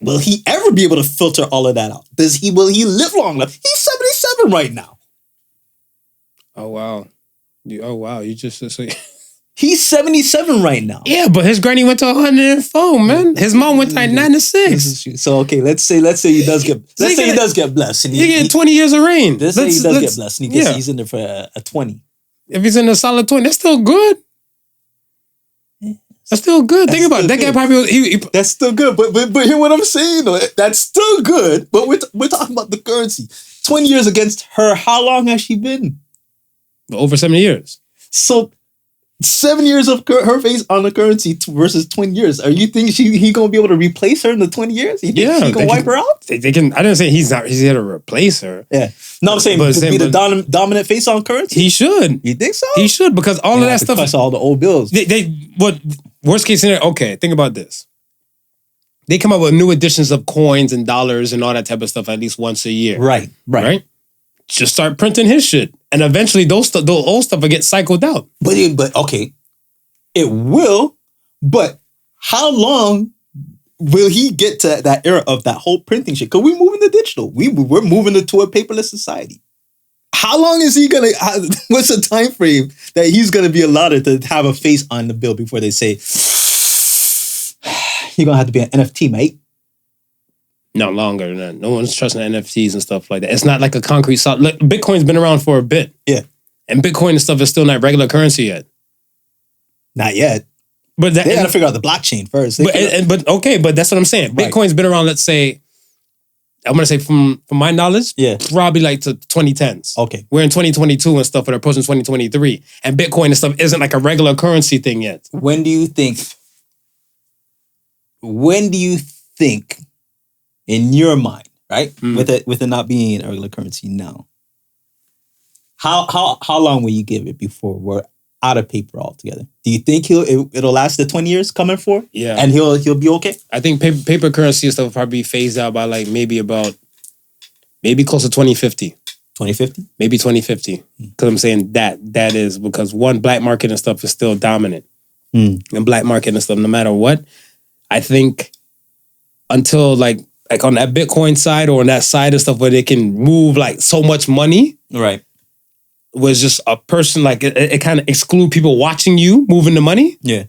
will he ever be able to filter all of that out? Will he live long enough? He's 77 right now. Oh wow. You just so, He's 77 right now. yeah, but his granny went to 104, man. His mom went to like 96. So okay, let's say he does get blessed. And He get 20 years of reign. Let's say he does get blessed, and he's in there for a 20. If he's in a solid 20, that's still good. That's still good. Think about it. That guy probably That's still good, but hear what I'm saying though. That's still good, but we're talking about the currency. 20 years against her. How long has she been? over 70 years. So 7 years of her face on the currency versus 20 years. Are you think he gonna be able to replace her in the 20 years? You think he gonna wipe her out? They can. I didn't say he's here to replace her. Yeah. No, I'm saying to be the dominant face on currency. He should. You think so? He should, because all of that stuff. Plus all the old bills. What worst case scenario? Okay, think about this. They come up with new editions of coins and dollars and all that type of stuff at least once a year. Right. Just start printing his shit, and eventually those old stuff will get cycled out. But okay, it will. But how long will he get to that era of that whole printing shit? Because we're moving to digital. We're moving into a paperless society. How long is he gonna? What's the time frame that he's gonna be allowed to have a face on the bill before they say you're gonna have to be an NFT, mate? No, longer than that. No one's trusting NFTs and stuff like that. It's not like a concrete solid. Look, Bitcoin's been around for a bit. Yeah. And Bitcoin and stuff is still not regular currency yet. Not yet. But they got to figure out the blockchain first. But that's what I'm saying. Right. Bitcoin's been around, let's say, I'm going to say from my knowledge, probably like to 2010s. Okay. We're in 2022 and stuff, but approaching 2023. And Bitcoin and stuff isn't like a regular currency thing yet. When do you think, in your mind, right, with it not being a regular currency now, how long will you give it before we're out of paper altogether? Do you think it'll last the 20 years coming for? Yeah, and he'll be okay? I think paper currency and stuff will probably be phased out by like maybe close to 2050. 2050? Maybe 2050. Because I'm saying that is because one, black market and stuff is still dominant. And black market and stuff, no matter what, I think until like on that Bitcoin side or on that side of stuff where they can move like so much money. Right. Was just a person like it kind of exclude people watching you moving the money. Yeah.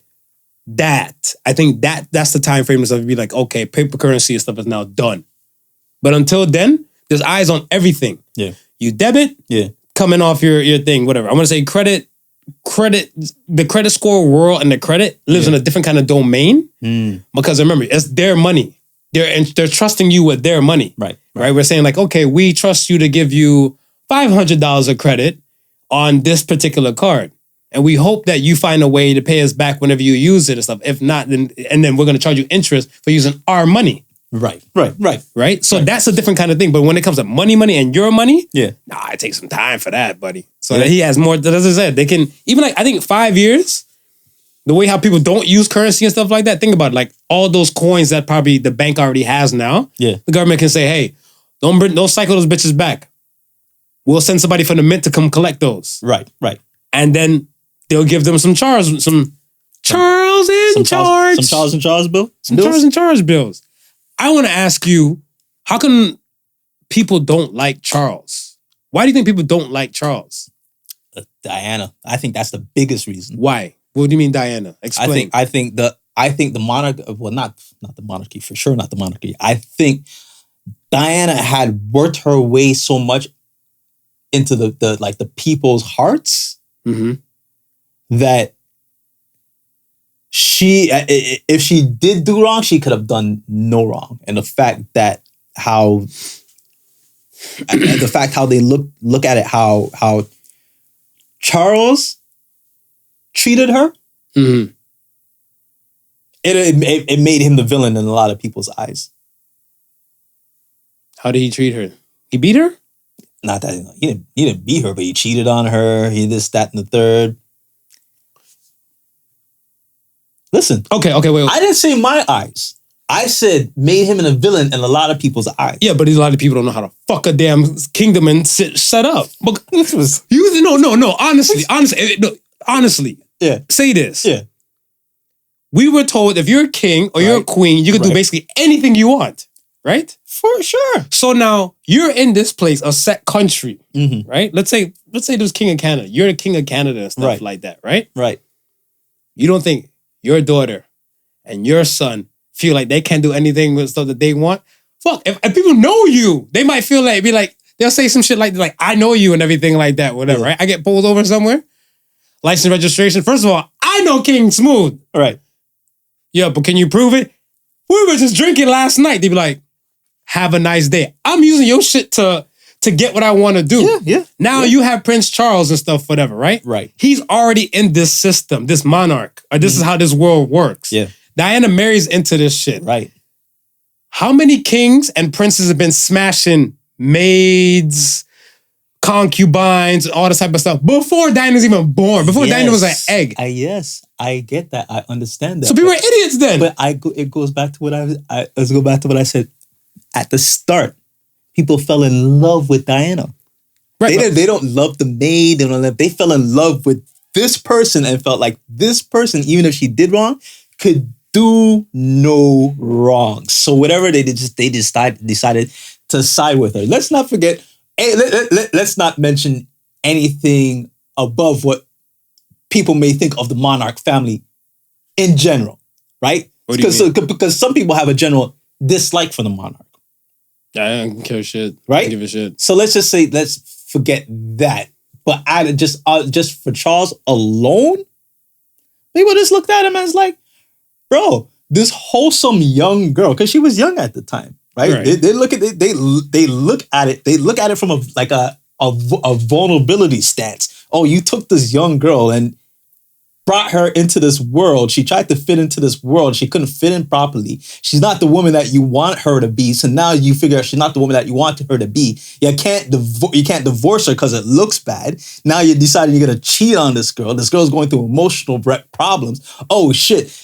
I think that's the time frame of be like, okay, paper currency and stuff is now done. But until then, there's eyes on everything. Yeah. You debit, coming off your thing, whatever. I'm gonna say credit, the credit score world and the credit lives in a different kind of domain. Because remember, it's their money. They're trusting you with their money. Right. We're saying like, okay, we trust you to give you $500 of credit on this particular card. And we hope that you find a way to pay us back whenever you use it and stuff. If not, then we're going to charge you interest for using our money. Right. So that's a different kind of thing. But when it comes to money and your money, it takes some time for that, buddy. So that he has more, as I said, they can, even like, I think 5 years, the way how people don't use currency and stuff like that, think about it, like all those coins that probably the bank already has now. Yeah. The government can say, hey, don't cycle those bitches back. We'll send somebody from the mint to come collect those. Right. And then they'll give them some Charles and Charles bills. I want to ask you, how come people don't like Charles? Why do you think people don't like Charles? Diana. I think that's the biggest reason. Why? What do you mean, Diana? Explain. I think the monarchy, well, not the monarchy, for sure not the monarchy. I think Diana had worked her way so much into the people's hearts that if she did do wrong, she could have done no wrong. And the fact how they look at it, how Charles treated her, it made him the villain in a lot of people's eyes. How did he treat her? He beat her? Not that he didn't beat her, but he cheated on her. He this, that, and the third. Listen. Okay, wait. I didn't say my eyes. I said made him a villain in a lot of people's eyes. Yeah, but a lot of people don't know how to fuck a damn kingdom and set up. But This was no. Honestly. yeah. Say this. Yeah. We were told if you're a king or you're a Right. queen, you can do Right. basically anything you want, right? For sure. So now you're in this place, a set country, Mm-hmm. right? Let's say there's king of Canada. You're the king of Canada and stuff Right. like that, right? Right. You don't think your daughter and your son feel like they can't do anything with stuff that they want? Fuck, if people know you, they might feel like, they'll say some shit like I know you and everything like that, whatever, Yeah. right? I get pulled over somewhere, license registration. First of all, I know King Smooth. Right. Yeah, but can you prove it? We were just drinking last night. They'd be like, have a nice day. I'm using your shit to get what I want to do. Yeah. Now you have Prince Charles and stuff, whatever, right? Right. He's already in this system, this monarch, or this is how this world works. Yeah. Diana marries into this shit. Right. How many kings and princes have been smashing maids, concubines, all this type of stuff before Diana's even born, before Diana was an egg? Yes, I get that. I understand that. So people are idiots then. But it goes back to what let's go back to what I said at the start. People fell in love with Diana. Right, They don't love the maid. They fell in love with this person and felt like this person, even if she did wrong, could do no wrong. So whatever they did, they decided to side with her. Let's not forget. Let's not mention anything above what people may think of the monarch family in general, right? What do you mean? Because some people have a general dislike for the monarch, I don't care shit. I right? don't give a shit. So let's just say, let's forget that. But just for Charles alone, people just looked at him as like, bro, this wholesome young girl, because she was young at the time, right? Right. They look at it. They look at it. They look at it from a vulnerability stance. Oh, you took this young girl and brought her into this world. She tried to fit into this world. She couldn't fit in properly. She's not the woman that you want her to be. So now you figure out she's not the woman that you want her to be. You can't divorce her because it looks bad. Now you decided you're gonna cheat on this girl. This girl's going through emotional problems. Oh shit.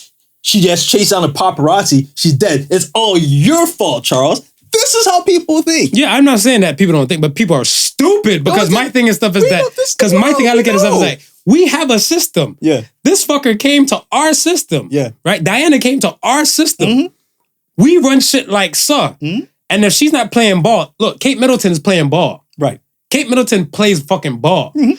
She just chased down a paparazzi. She's dead. It's all your fault, Charles. This is how people think. Yeah, I'm not saying that people don't think, but people are stupid because my thing and stuff is that, because my thing I look at is like, we have a system. Yeah. This fucker came to our system. Yeah. Right? Diana came to our system. Mm-hmm. We run shit like Mm-hmm. And if she's not playing ball, look, Kate Middleton is playing ball. Right. Kate Middleton plays fucking ball. Mm-hmm.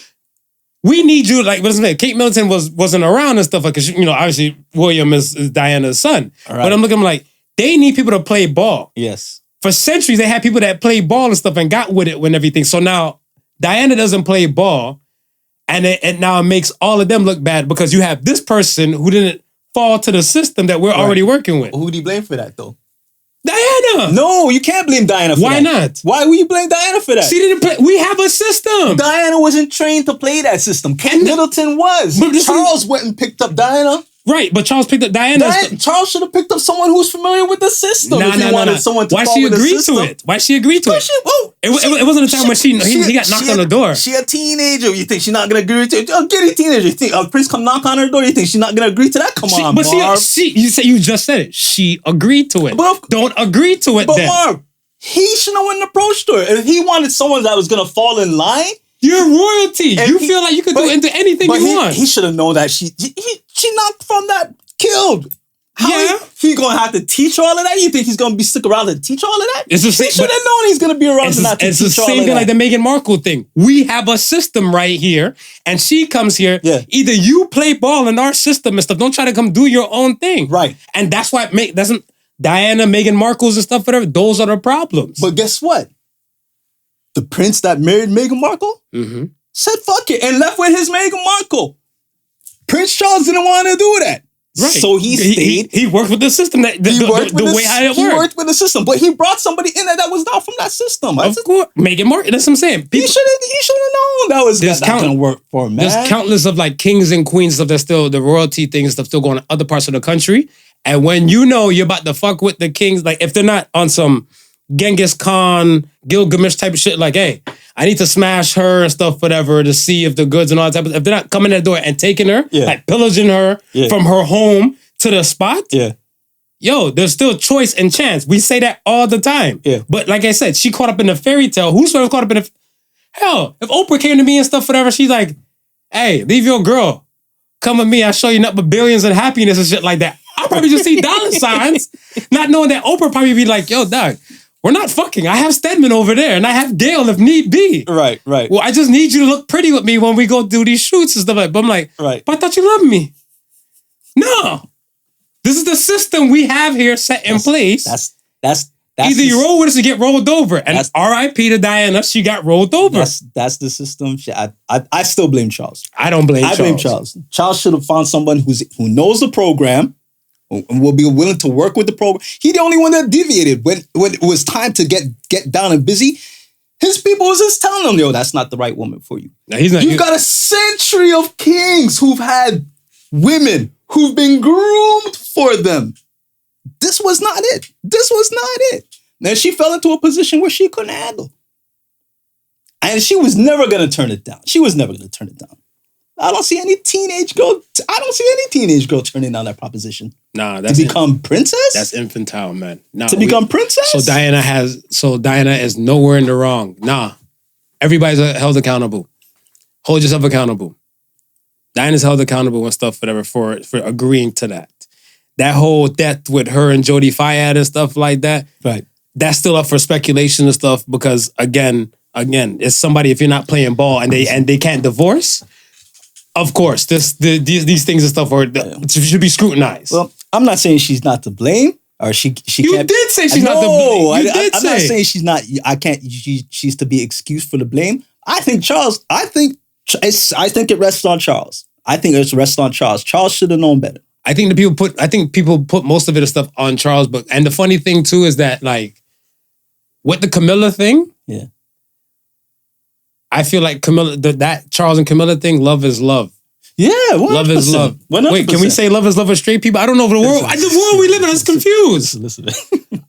We need you, like, what's his name? Kate Middleton wasn't around and stuff like, because, obviously William is Diana's son. All right. But I'm looking like, they need people to play ball. Yes. For centuries, they had people that played ball and stuff and got with it when everything. So now Diana doesn't play ball, and now it makes all of them look bad because you have this person who didn't fall to the system that we're already working with. Who do you blame for that though? Diana. No, you can't blame Diana for that. Why not? Why would you blame Diana for that? She didn't play. We have a system. Diana wasn't trained to play that system. Kate Middleton was. But this Charles went and picked up Diana. Right, but Charles picked up Diana. Charles should have picked up someone who's familiar with the system. If he wanted someone to Why fall she with the agreed system. to it? Why she agreed to it? Oh, It wasn't a time when he got knocked on the door. She a teenager. You think she's not gonna agree to it? Oh, get a teenager. You think a prince come knock on her door? You think she's not gonna agree to that? Come on, But Marv. you just said it. She agreed to it. But- Don't agree to it But then. Marv, he should have went and approached her. If he wanted someone that was gonna fall in line, You're royalty. And You feel like you could do into anything you want. He should have known that she knocked from that killed. How he gonna have to teach her all of that? You think he's gonna be stick around to teach her all of that? It's the same- He should have known he's gonna be around to not to It's teach the her all same of thing that. like the Meghan Markle thing. We have a system right here, and she comes here. Yeah. Either you play ball in our system and stuff. Don't try to come do your own thing. Right. And that's why doesn't Diana, Meghan Markle's and stuff, whatever. Those are the problems. But guess what? The prince that married Meghan Markle said fuck it and left with his Meghan Markle. Prince Charles didn't want to do that. Right. So he stayed. He worked with the system. The way how it He worked. worked with the system, but he brought somebody in there that was not from that system. Of course, Meghan Markle. That's what I'm saying. He should have known that was not going to work for him, man. There's countless of like kings and queens stuff that's still the royalty thing and stuff still going on other parts of the country. And when you know you're about to fuck with the kings, like if they're not on some Genghis Khan, Gilgamesh type of shit, like, hey, I need to smash her and stuff, whatever, to see if the goods and all that type of stuff. If they're not coming at the door and taking her, like pillaging her from her home to the spot, yo, there's still choice and chance. We say that all the time. Yeah. But like I said, she caught up in a fairy tale. Who's caught up in a... Hell, if Oprah came to me and stuff, whatever, she's like, hey, leave your girl. Come with me. I'll show you nothing but billions and happiness and shit like that. I'll probably just see dollar signs, not knowing that Oprah probably be like, yo, dog, we're not fucking. I have Stedman over there and I have Gail if need be. Right. Well, I just need you to look pretty with me when we go do these shoots and stuff like that. But I'm like, Right. but I thought you loved me. No. This is the system we have here set in place. That's Either you roll with us or get rolled over. And R.I.P. to Diana, she got rolled over. That's the system. I still blame Charles. I don't blame Charles. I blame Charles. Charles should have found someone who knows the program and will be willing to work with the program. He the only one that deviated when it was time to get down and busy. His people was just telling him, yo, that's not the right woman for you. No, he's not. You've got a century of kings who've had women who've been groomed for them. This was not it. Then she fell into a position where she couldn't handle. And she was never going to turn it down. I don't see any teenage girl turning down that proposition. Nah, that's to become princess? That's infantile, man. Nah, to become princess? So Diana is nowhere in the wrong. Nah. Everybody's held accountable. Hold yourself accountable. Diana's held accountable and stuff, whatever, for agreeing to that. That whole death with her and Jodie Fayad and stuff like that. Right. That's still up for speculation and stuff because again, it's somebody, if you're not playing ball and they can't divorce, of course, these things and stuff should be scrutinized. Well, I'm not saying she's not to blame or she You can't. did say she's not to blame. I'm not saying she's not. I can't. She's to be excused for the blame. I think it rests on Charles. I think it rests on Charles. Charles should have known better. I think people put most of it stuff on Charles, and the funny thing too is that like with the Camilla thing, yeah, I feel like Camilla that Charles and Camilla thing, love is love. Yeah, 100%. Love is love. 100%. Wait, can we say love is love with straight people? I don't know if the world we live in is confused. Listen.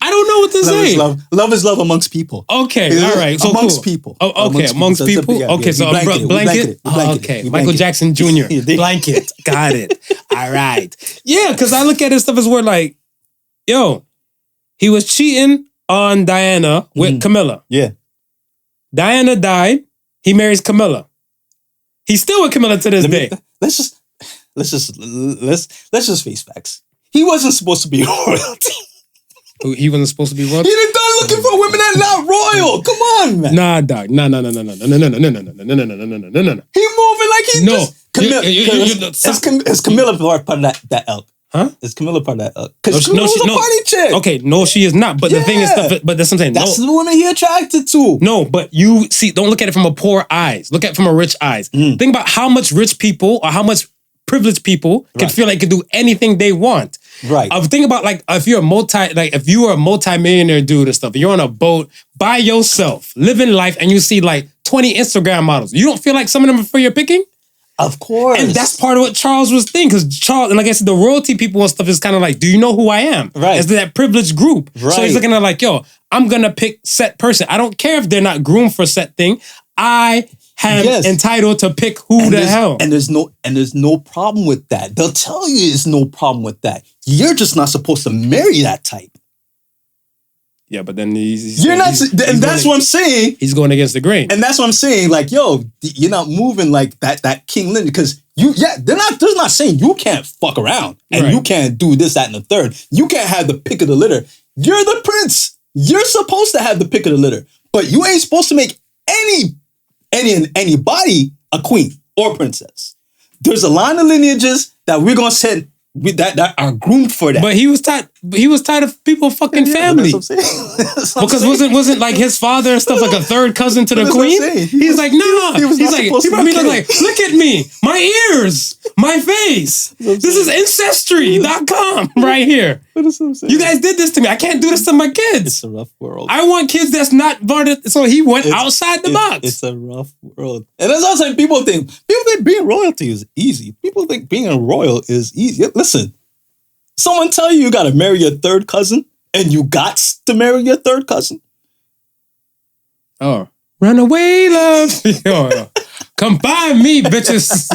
I don't know what to say. Love is love amongst people. Okay, all right. So amongst cool. people. Oh, okay, amongst people. Yeah, okay, so a blanket. Okay, Michael Jackson Jr. Blanket. Got it. All right. Yeah, because I look at this stuff as we're like, yo, he was cheating on Diana with Camilla. Yeah. Diana died. He marries Camilla. He's still with Camilla to this day. Let's just face facts. He wasn't supposed to be royalty. He wasn't supposed to be royalty? He done looking for women that not royal. Come on, man. Nah, dog. No. He moving like he just Camilla. Is Camilla part of that elk? Huh? Is Camilla part of that elk? Because Camilla was a party chick. Okay, no, she is not. But the thing is, but that's what I'm saying. That's the woman he attracted to. No, but you see, don't look at it from a poor eyes. Look at it from a rich eyes. Think about how much rich people or how much privileged people can feel like they can do anything they want. Right. Think about like if you were a multi-millionaire dude and stuff, and you're on a boat by yourself, living life, and you see like 20 Instagram models. You don't feel like some of them are for your picking? Of course. And that's part of what Charles was thinking. Because Charles, and like I said, the royalty people and stuff is kind of like, do you know who I am? Right. It's that privileged group. Right. So he's looking at like, yo, I'm going to pick set person. I don't care if they're not groomed for set thing. I am entitled to pick who the hell. And there's no problem with that. They'll tell you there's no problem with that. You're just not supposed to marry that type. Yeah, but then that's what I'm saying. He's going against the grain. And that's what I'm saying. Like, yo, you're not moving like that king lineage because they're not saying you can't fuck around and you can't do this, that, and the third. You can't have the pick of the litter. You're the prince. You're supposed to have the pick of the litter, but you ain't supposed to make anybody a queen or princess. There's a line of lineages that we're gonna send that are groomed for that. But he was tired of people fucking family. That's what I'm saying. Because wasn't like his father and stuff like a third cousin to the queen? He's like, nah. He probably like, look at me, my ears, my face. This is ancestry.com right here. You guys did this to me. I can't do this to my kids. It's a rough world. I want kids that's not voted. So he went outside the box. It's a rough world. And that's also people think being royalty is easy. People think being a royal is easy. Listen, someone tell you got to marry your third cousin and you got to marry your third cousin. Oh, run away, love. Yo. Come by me, bitches.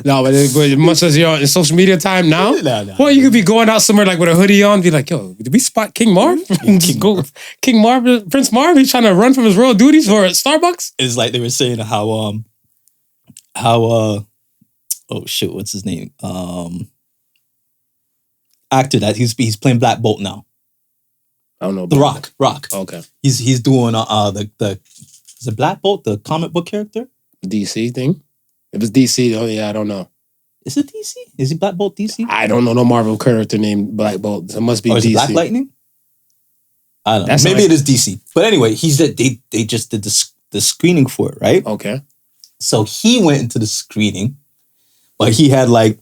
No, but much as you're on social media time now, No. well, you could be going out somewhere like with a hoodie on, be like, yo, did we spot King Marv? Just go, King Marv, Prince Marv, he's trying to run from his royal duties for Starbucks? It's like they were saying how oh shit, what's his name? Actor that he's playing Black Bolt now. I don't know. The Rock. Okay. He's doing the is it Black Bolt, the comic book character? DC thing? If it's DC, oh yeah, I don't know. Is it DC? Is he Black Bolt DC? I don't know no Marvel character named Black Bolt. So it must be Or is DC. it Black Lightning? I don't know. That's Maybe like- it is DC. But anyway, they just did the screening for it, right? Okay. So he went into the screening, but he had like,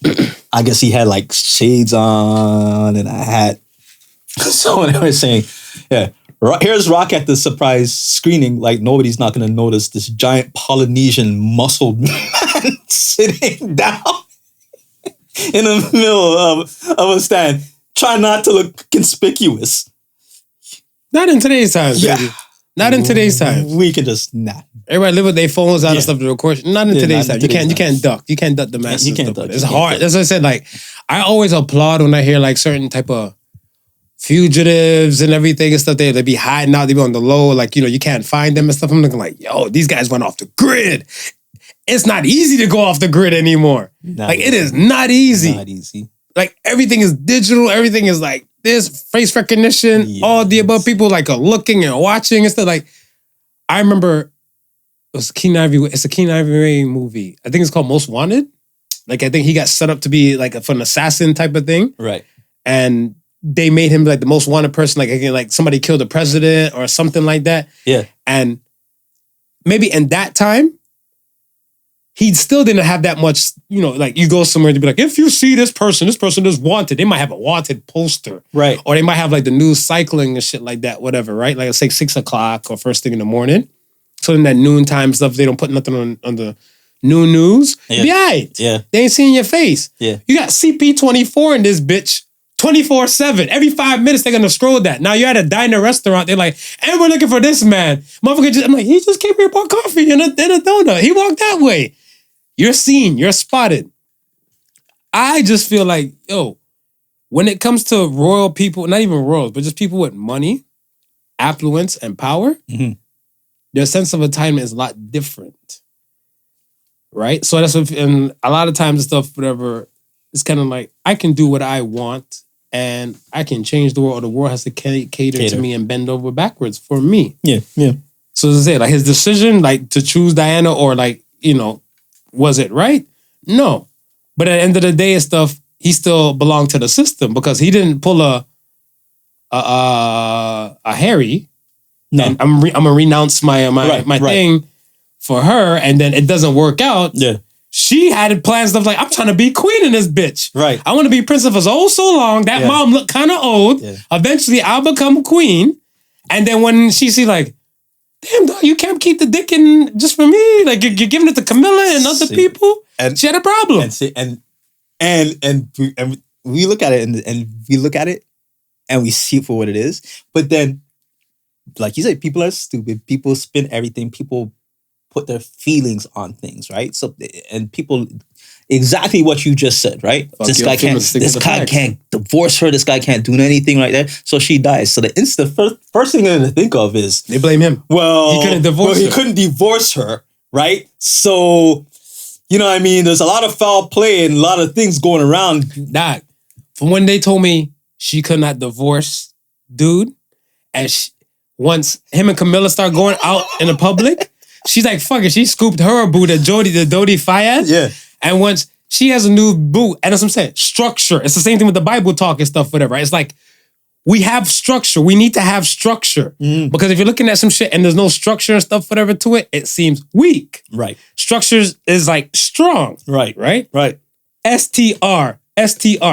I guess he had like shades on and a hat. So they were saying, yeah, here's Rock at the surprise screening. Like nobody's not going to notice this giant Polynesian muscled man sitting down in the middle of a stand, trying not to look conspicuous. Not in today's times, Yeah. baby. Not in today's times. We can just nah. Everybody live with their phones out Yeah. and stuff to record. Not in today's not in time. today's You can't times. duck. You can't duck the masses. You can't and stuff. duck. It's You can't hard. duck. That's what I said. Like, I always applaud when I hear like certain type of fugitives and everything and stuff. They be hiding out. They be on the low. Like, you can't find them and stuff. I'm looking like, yo, these guys went off the grid. It's not easy to go off the grid anymore. Not It is easy. not easy. Not easy. Like everything is digital. Everything is like this face recognition. Yes. All the above. People like are looking and watching and stuff. Like I remember it was Keenan Ivory. It's a Keenan Ivory movie. I think it's called Most Wanted. Like I think he got set up to be like for an assassin type of thing, Right. and they made him like the most wanted person. Like again, like somebody killed the president or something like that. Yeah. And maybe in that time, he still didn't have that much, like you go somewhere to be like, if you see this person is wanted. They might have a wanted poster. Right. Or they might have like the news cycling and shit like that, whatever, right? Like it's like 6 o'clock or first thing in the morning. So in that noontime stuff, they don't put nothing on the noon news. Yeah. Be all right. Yeah. They ain't seeing your face. Yeah. You got CP24 in this bitch 24/7. Every 5 minutes, they're gonna scroll that. Now you're at a diner restaurant, they're like, and we're looking for this man. Motherfucker, I'm like, he just came here and bought coffee and a donut. He walked that way. You're seen, you're spotted. I just feel like, when it comes to royal people, not even royals, but just people with money, affluence, and power, Mhm. their sense of entitlement is a lot different. Right? So that's what, and a lot of times and stuff, whatever, it's kind of like, I can do what I want and I can change the world, or the world has to cater to me and bend over backwards for me. Yeah. Yeah. So as I say, like his decision, like to choose Diana or like, was it right? No. But at the end of the day and stuff, he still belonged to the system because he didn't pull a Harry. No. And I'm gonna renounce my Right. thing for her, and then it doesn't work out. Yeah. She had plans stuff like, I'm trying to be queen in this bitch. Right. I want to be princess for so long. That Yeah. mom looked kind of old. Yeah. Eventually, I'll become queen. And then when she see like, damn, dog, you can't keep the dick in just for me. Like you're giving it to Camilla and other See. people. And- She had a problem. And we look at it and we look at it and we see it for what it is. But then, like you said, people are stupid. People spin everything. People put their feelings on things, right? So and people, exactly what you just said, right? Fuck This your guy feelings, stick to the facts. can't divorce her. This guy can't do anything like that. So she dies. So the first thing I'm gonna think of is, They blame him. well, He couldn't divorce he her. couldn't divorce her, right? So, you know what I mean? There's a lot of foul play and a lot of things going around. Dog, from when they told me she could not divorce dude, and once him and Camilla start going out in the public, she's like, fuck it. She scooped her boo, the Dodi Fayed. Yeah. And once she has a new boo, and that's what I'm saying, structure. It's the same thing with the Bible talk and stuff, whatever. It's like, we have structure. We need to have structure. Because if you're looking at some shit and there's no structure and stuff, whatever to it, it seems weak. Right. Structures is like strong. Right. Right? Right. STR.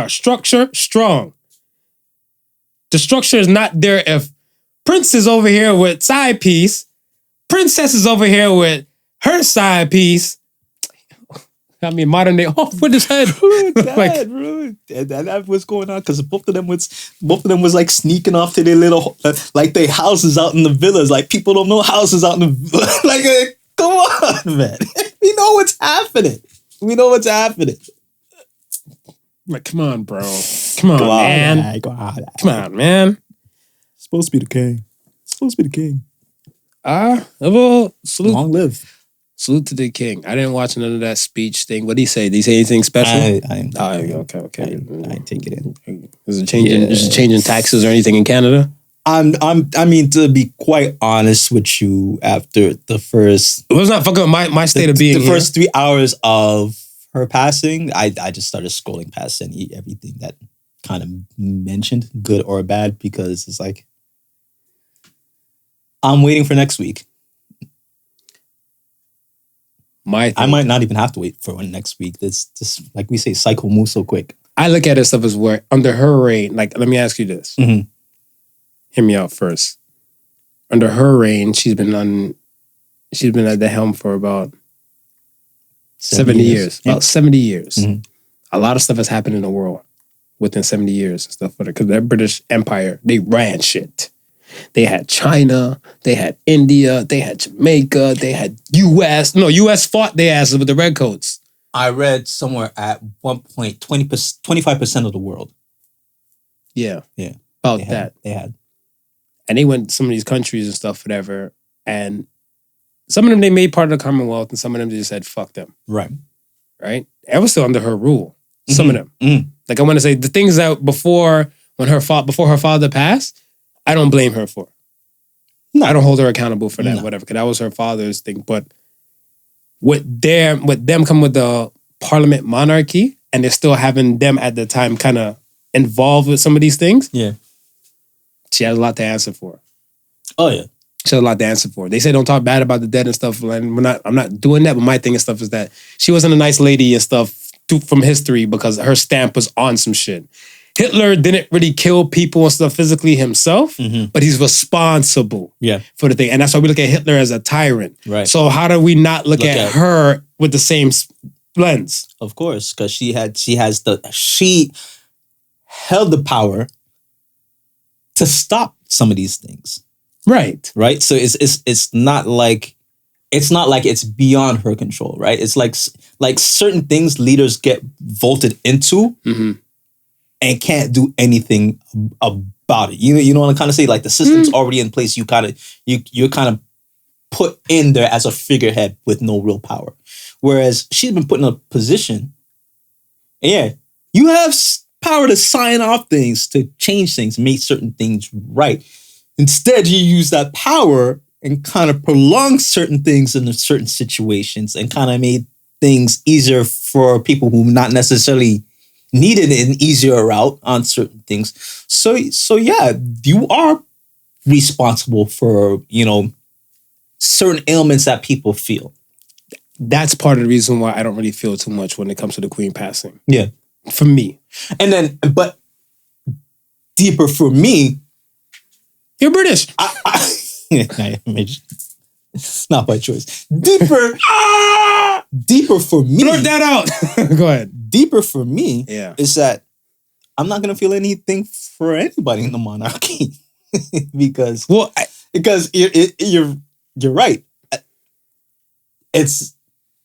Structure, strong. The structure is not there if Prince is over here with side piece, Princess is over here with her side piece. I mean, modern day, with his head. Like, Bro. That was going on because both of them was like sneaking off to their little like their houses out in the villas. Like people don't know houses out in the like. Come on, man. We know what's happening. We know what's happening. Like, come on, bro. Come on, man. Go on. Come on, man. Supposed to be the king. Well, salute. Long live. Salute to the king. I didn't watch none of that speech thing. What did he say? Did he say anything special? Okay. I take it in. Is it changing taxes or anything in Canada? I mean, to be quite honest with you, after the first, It was not fucking with my state of being. the first 3 hours of her passing, I just started scrolling past everything that kind of mentioned, good or bad, because it's like, I'm waiting for next week. I might not even have to wait for next week. This like we say, cycle moves so quick. I look at it stuff as where under her reign. Like, let me ask you this. Mm-hmm. Hear me out first. Under her reign, she's been at the helm for about 70 years. Yeah. About 70 years. Mm-hmm. A lot of stuff has happened in the world within 70 years and stuff. Because that British Empire, they ran shit. They had China, they had India, they had Jamaica, they had US. No, US fought their asses with the redcoats. I read somewhere at one point 25% of the world. Yeah. Yeah. About They that. had. And they went to some of these countries and stuff, whatever. And some of them, they made part of the Commonwealth, and some of them, they just said, fuck them. Right. Right? That was still under her rule. Some of them. Mm-hmm. Like, I want to say, the things that before her father passed, I don't blame her for. No. I don't hold her accountable for that, No. whatever, because that was her father's thing. But with them come with the parliament monarchy, and they're still having them at the time kind of involved with some of these things, Yeah. she has a lot to answer for. Oh, yeah. She has a lot to answer for. They say don't talk bad about the dead and stuff. And I'm not doing that, but my thing and stuff is that she wasn't a nice lady and stuff from history because her stamp was on some shit. Hitler didn't really kill people and stuff physically himself, but he's responsible for the thing. And that's why we look at Hitler as a tyrant. Right. So how do we not look at her with the same lens? Of course, because she held the power to stop some of these things. Right. Right. So it's not like it's beyond her control. Right. It's like certain things leaders get vaulted into. And can't do anything about it. You know what I'm kind of say? Like the system's already in place. You're kind of put in there as a figurehead with no real power. Whereas she's been put in a position, and you have power to sign off things, to change things, make certain things right. Instead, you use that power and kind of prolong certain things in certain situations and kind of made things easier for people who not necessarily needed an easier route on certain things. So yeah, you are responsible for, certain ailments that people feel. That's part of the reason why I don't really feel too much when it comes to the Queen passing. Yeah. For me. And then, but deeper for me. You're British. It's not by choice. Deeper for me. Blurt that out. Go ahead. Deeper for me is that I'm not going to feel anything for anybody in the monarchy because you're right. It's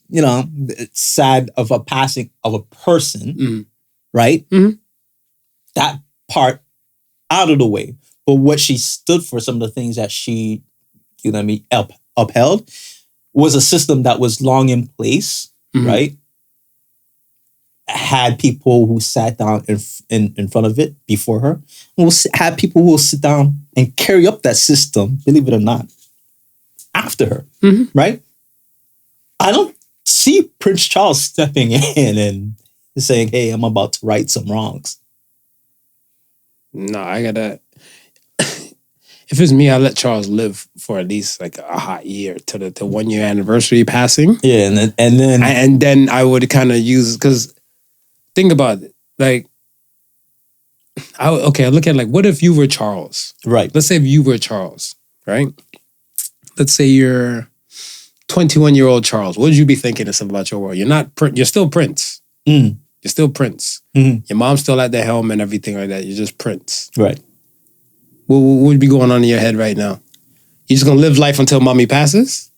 it's sad of a passing of a person, right? Mm-hmm. That part out of the way, but what she stood for, some of the things that she, upheld, was a system that was long in place, right? Had people who sat down in front of it before her. Had people who will sit down and carry up that system, believe it or not, after her, right? I don't see Prince Charles stepping in and saying, hey, I'm about to right some wrongs. No, I gotta... If it's me, I'll let Charles live for at least like a hot year to the 1 year anniversary passing. Yeah, and then I would kind of use, because think about it, like, I look at like, what if you were Charles? Right. Let's say if you were Charles, right? Let's say you're 21-year-old Charles. What would you be thinking of about your world? You're still Prince. You're still Prince. Your mom's still at the helm and everything like that. You're just Prince. Right. What would be going on in your head right now? You just gonna live life until mommy passes?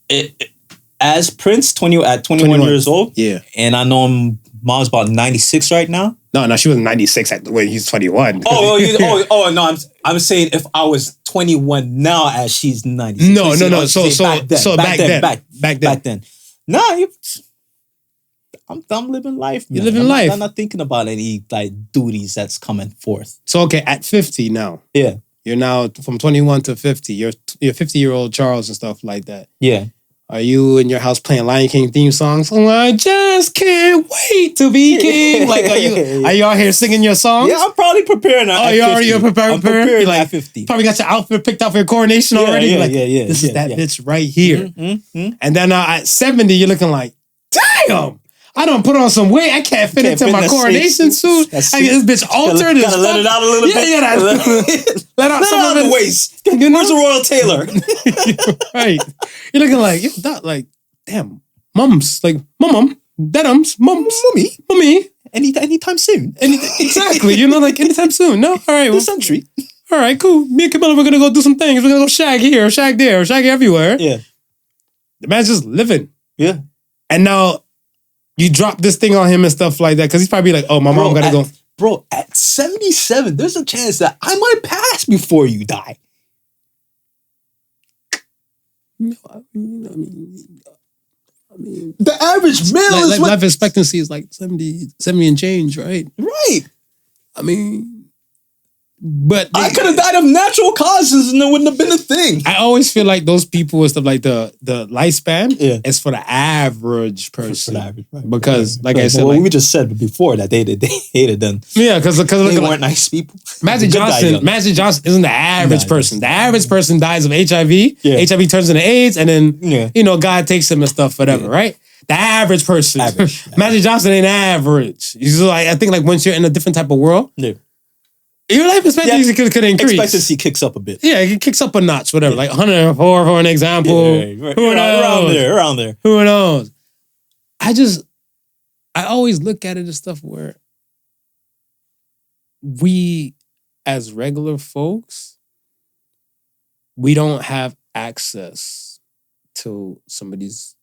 as Prince, at 21 21. years old. Yeah. And I know mom's about 96 right now. No, she was 96 when he's 21. No, I'm saying if I was 21 now as she's 96. No. So back then. Nah, I'm living life, man. You're living life. I'm not thinking about any like duties that's coming forth. So okay, at 50 now. Yeah. You're now from 21 to 50. You're 50-year-old Charles and stuff like that. Yeah. Are you in your house playing Lion King theme songs? Oh, I just can't wait to be king. Like, are you out here singing your songs? Yeah, I'm probably preparing. You're preparing? I'm preparing You're like, at 50. Probably got your outfit picked out for your coronation already. Yeah, like, yeah. This is that bitch right here. Mm-hmm. And then at 70, you're looking like, damn. I don't put on some weight. I can't fit into my coronation suit. I get this bitch altered. Gotta let it out a little bit. Yeah, let out some of the it. waist. Where's the Royal Taylor? Right. You're looking like, yo, that, like, damn, mums, like, mum, dadums, mums, mummy. Anytime soon. Exactly. Like anytime soon. No? All right. This century. All right, cool. Me and Camilla, we're going to go do some things. We're going to go shag here, shag there, shag everywhere. Yeah. The man's just living. Yeah. And now you drop this thing on him and stuff like that because he's probably like, oh, my mom got to go. Bro, at 77, there's a chance that I might pass before you die. No, I mean, the average male is life expectancy is like 70 and change, right? Right. I mean, but I could have died of natural causes and it wouldn't have been a thing. I always feel like those people and stuff like the lifespan is for the average person. For the average, right. Because, like I said, well, we just said before that they hated them. Yeah, because they weren't nice people. Magic Johnson isn't the average person. The average person dies of HIV. Yeah. HIV turns into AIDS, and then God takes him and stuff, whatever, right? The average person. Magic Johnson ain't average. I think like once you're in a different type of world, your life expectancy could increase. Expectancy kicks up a bit. Yeah, it kicks up a notch, whatever. Like 104 for an example. Yeah, right. Who knows? Around there. Who knows? I always look at it as stuff where we, as regular folks, we don't have access to some of these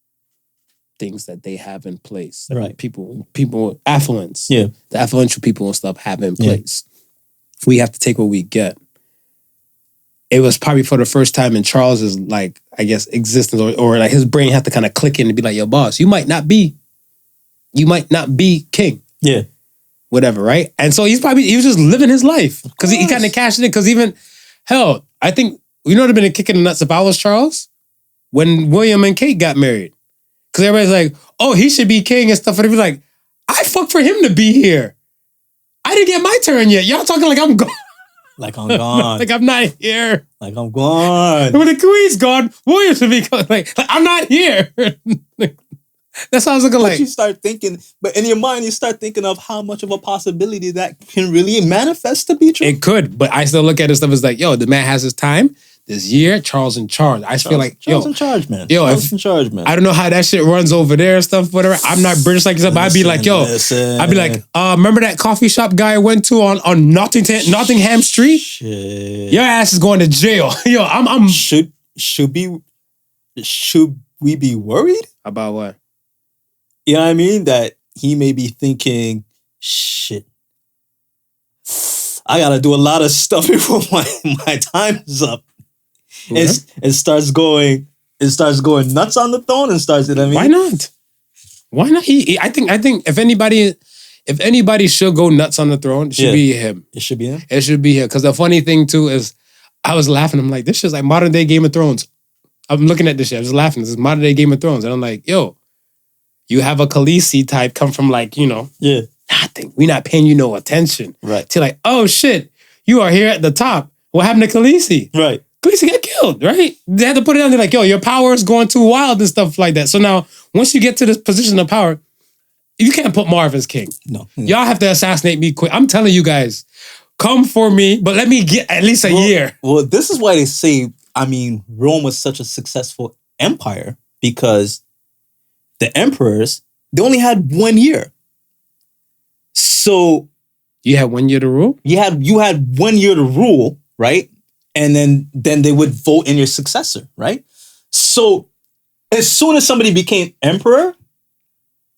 things that they have in place. Right. People, affluence. Yeah. The affluential people and stuff have in place. We have to take what we get. It was probably for the first time in Charles's, like, I guess, existence, or like his brain had to kind of click in and be like, yo, boss, you might not be king. Yeah. Whatever, right? And so he was just living his life. Because he kind of cashed it in. Because even, hell, I think, you know what would have been a kick in the nuts if I was Charles? When William and Kate got married. Because everybody's like, oh, he should be king and stuff. And he'd be like, I fucked for him to be here. I didn't get my turn yet. Y'all talking like I'm gone. Like I'm gone. Like I'm not here. Like I'm gone. When the queen's gone, William should be gone. Like I'm not here. That's how I was looking like. You start thinking, but in your mind, you start thinking of how much of a possibility that can really manifest to be true. It could, but I still look at it stuff as like, yo, the man has his time. This year, Charles in charge. I feel like, Charles in charge, man. Charles in charge, man. I don't know how that shit runs over there and stuff, whatever. I'm not British like yourself, but I'd be like, yo, I'd be like, remember that coffee shop guy I went to on Nottingham Street? Shit. Your ass is going to jail. Yo, I'm should we be worried? About what? You know what I mean? That he may be thinking, shit, I gotta do a lot of stuff before my time is up. It starts going nuts on the throne and starts, you know what I mean? Why not? I think if anybody should go nuts on the throne, it should be him. It should be him? It should be him. Because the funny thing too is I was laughing. I'm like, this shit's like modern day Game of Thrones. I'm looking at this shit. I was laughing. This is modern day Game of Thrones. And I'm like, yo, you have a Khaleesi type come from like, nothing. We not paying you no attention. Right. To like, oh shit, you are here at the top. What happened to Khaleesi? Right. Khaleesi got killed, right? They had to put it on there like, yo, your power is going too wild and stuff like that. So now, once you get to this position of power, you can't put Marv as king. No. Y'all have to assassinate me quick. I'm telling you guys, come for me, but let me get at least a year. Well, this is why they say, Rome was such a successful empire because the emperors, they only had 1 year. So you had 1 year to rule? You had 1 year to rule, right? And then they would vote in your successor, right? So as soon as somebody became emperor,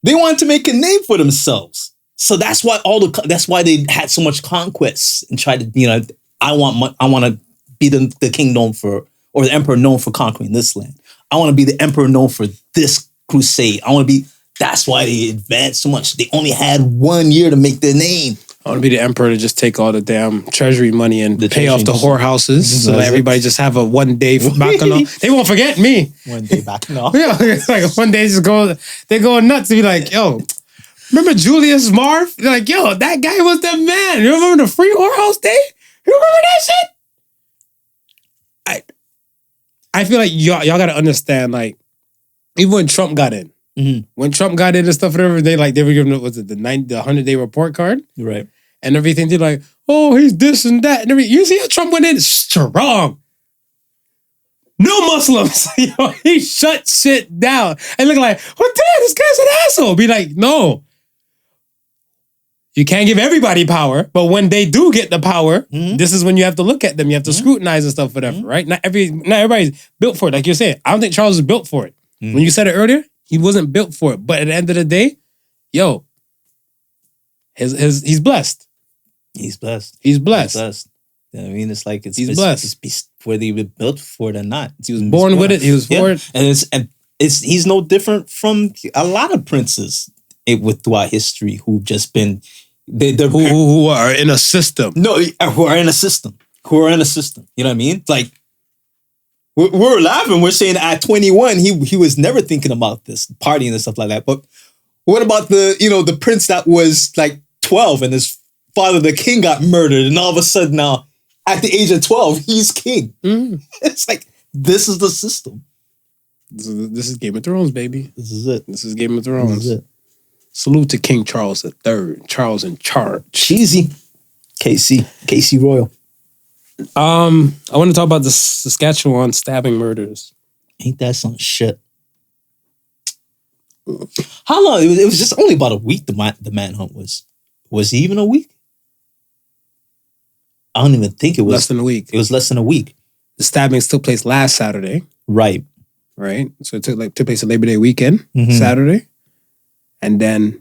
they wanted to make a name for themselves. So that's why they had so much conquests and tried to, I want to be the king known for, or the emperor known for conquering this land. I want to be the emperor known for this crusade. That's why they advanced so much. They only had 1 year to make their name. I want to be the emperor to just take all the damn treasury money and pay off the whorehouses so that everybody just have a 1 day bacchanal. They won't forget me. 1 day bacchanal. Yeah, it's like 1 day they go nuts and be like, yo, remember Julius Marv? They're like, yo, that guy was the man. You remember the free whorehouse day? You remember that shit? I feel like y'all got to understand, like, even when Trump got in, when Trump got in and stuff, whatever, they were giving the 100-day report card, right? And everything. They're like, oh, he's this and that, and everything. You see how Trump went in strong. No Muslims. He shut shit down and look like, well, damn, this guy's an asshole. Be like, no. You can't give everybody power, but when they do get the power, this is when you have to look at them. You have to scrutinize and stuff, whatever, right? Not everybody's built for it. Like you're saying, I don't think Charles is built for it. When you said it earlier, he wasn't built for it. But at the end of the day, yo, he's blessed. He's blessed. He's blessed. He's blessed. I mean, it's like he's blessed. It's whether he was built for it or not. He was born with it. He was for it, and he's no different from a lot of princes throughout history who've just been who are in a system. No, who are in a system. You know what I mean? Like we're laughing. We're saying at 21 he was never thinking about this partying and stuff like that. But what about the prince that was like 12 and his father, the king, got murdered, and all of a sudden now, at the age of 12, he's king. It's like, this is the system. This is Game of Thrones, baby. This is it. This is Game of Thrones. This is it. Salute to King Charles III. Charles in charge. Cheesy. KC Royal. I want to talk about the Saskatchewan stabbing murders. Ain't that some shit? How long? It was just only about a week the manhunt was. Was it even a week? I don't even think it was. Less than a week. It was less than a week. The stabbings took place last Saturday. Right. So it took place on Labor Day weekend, Saturday. And then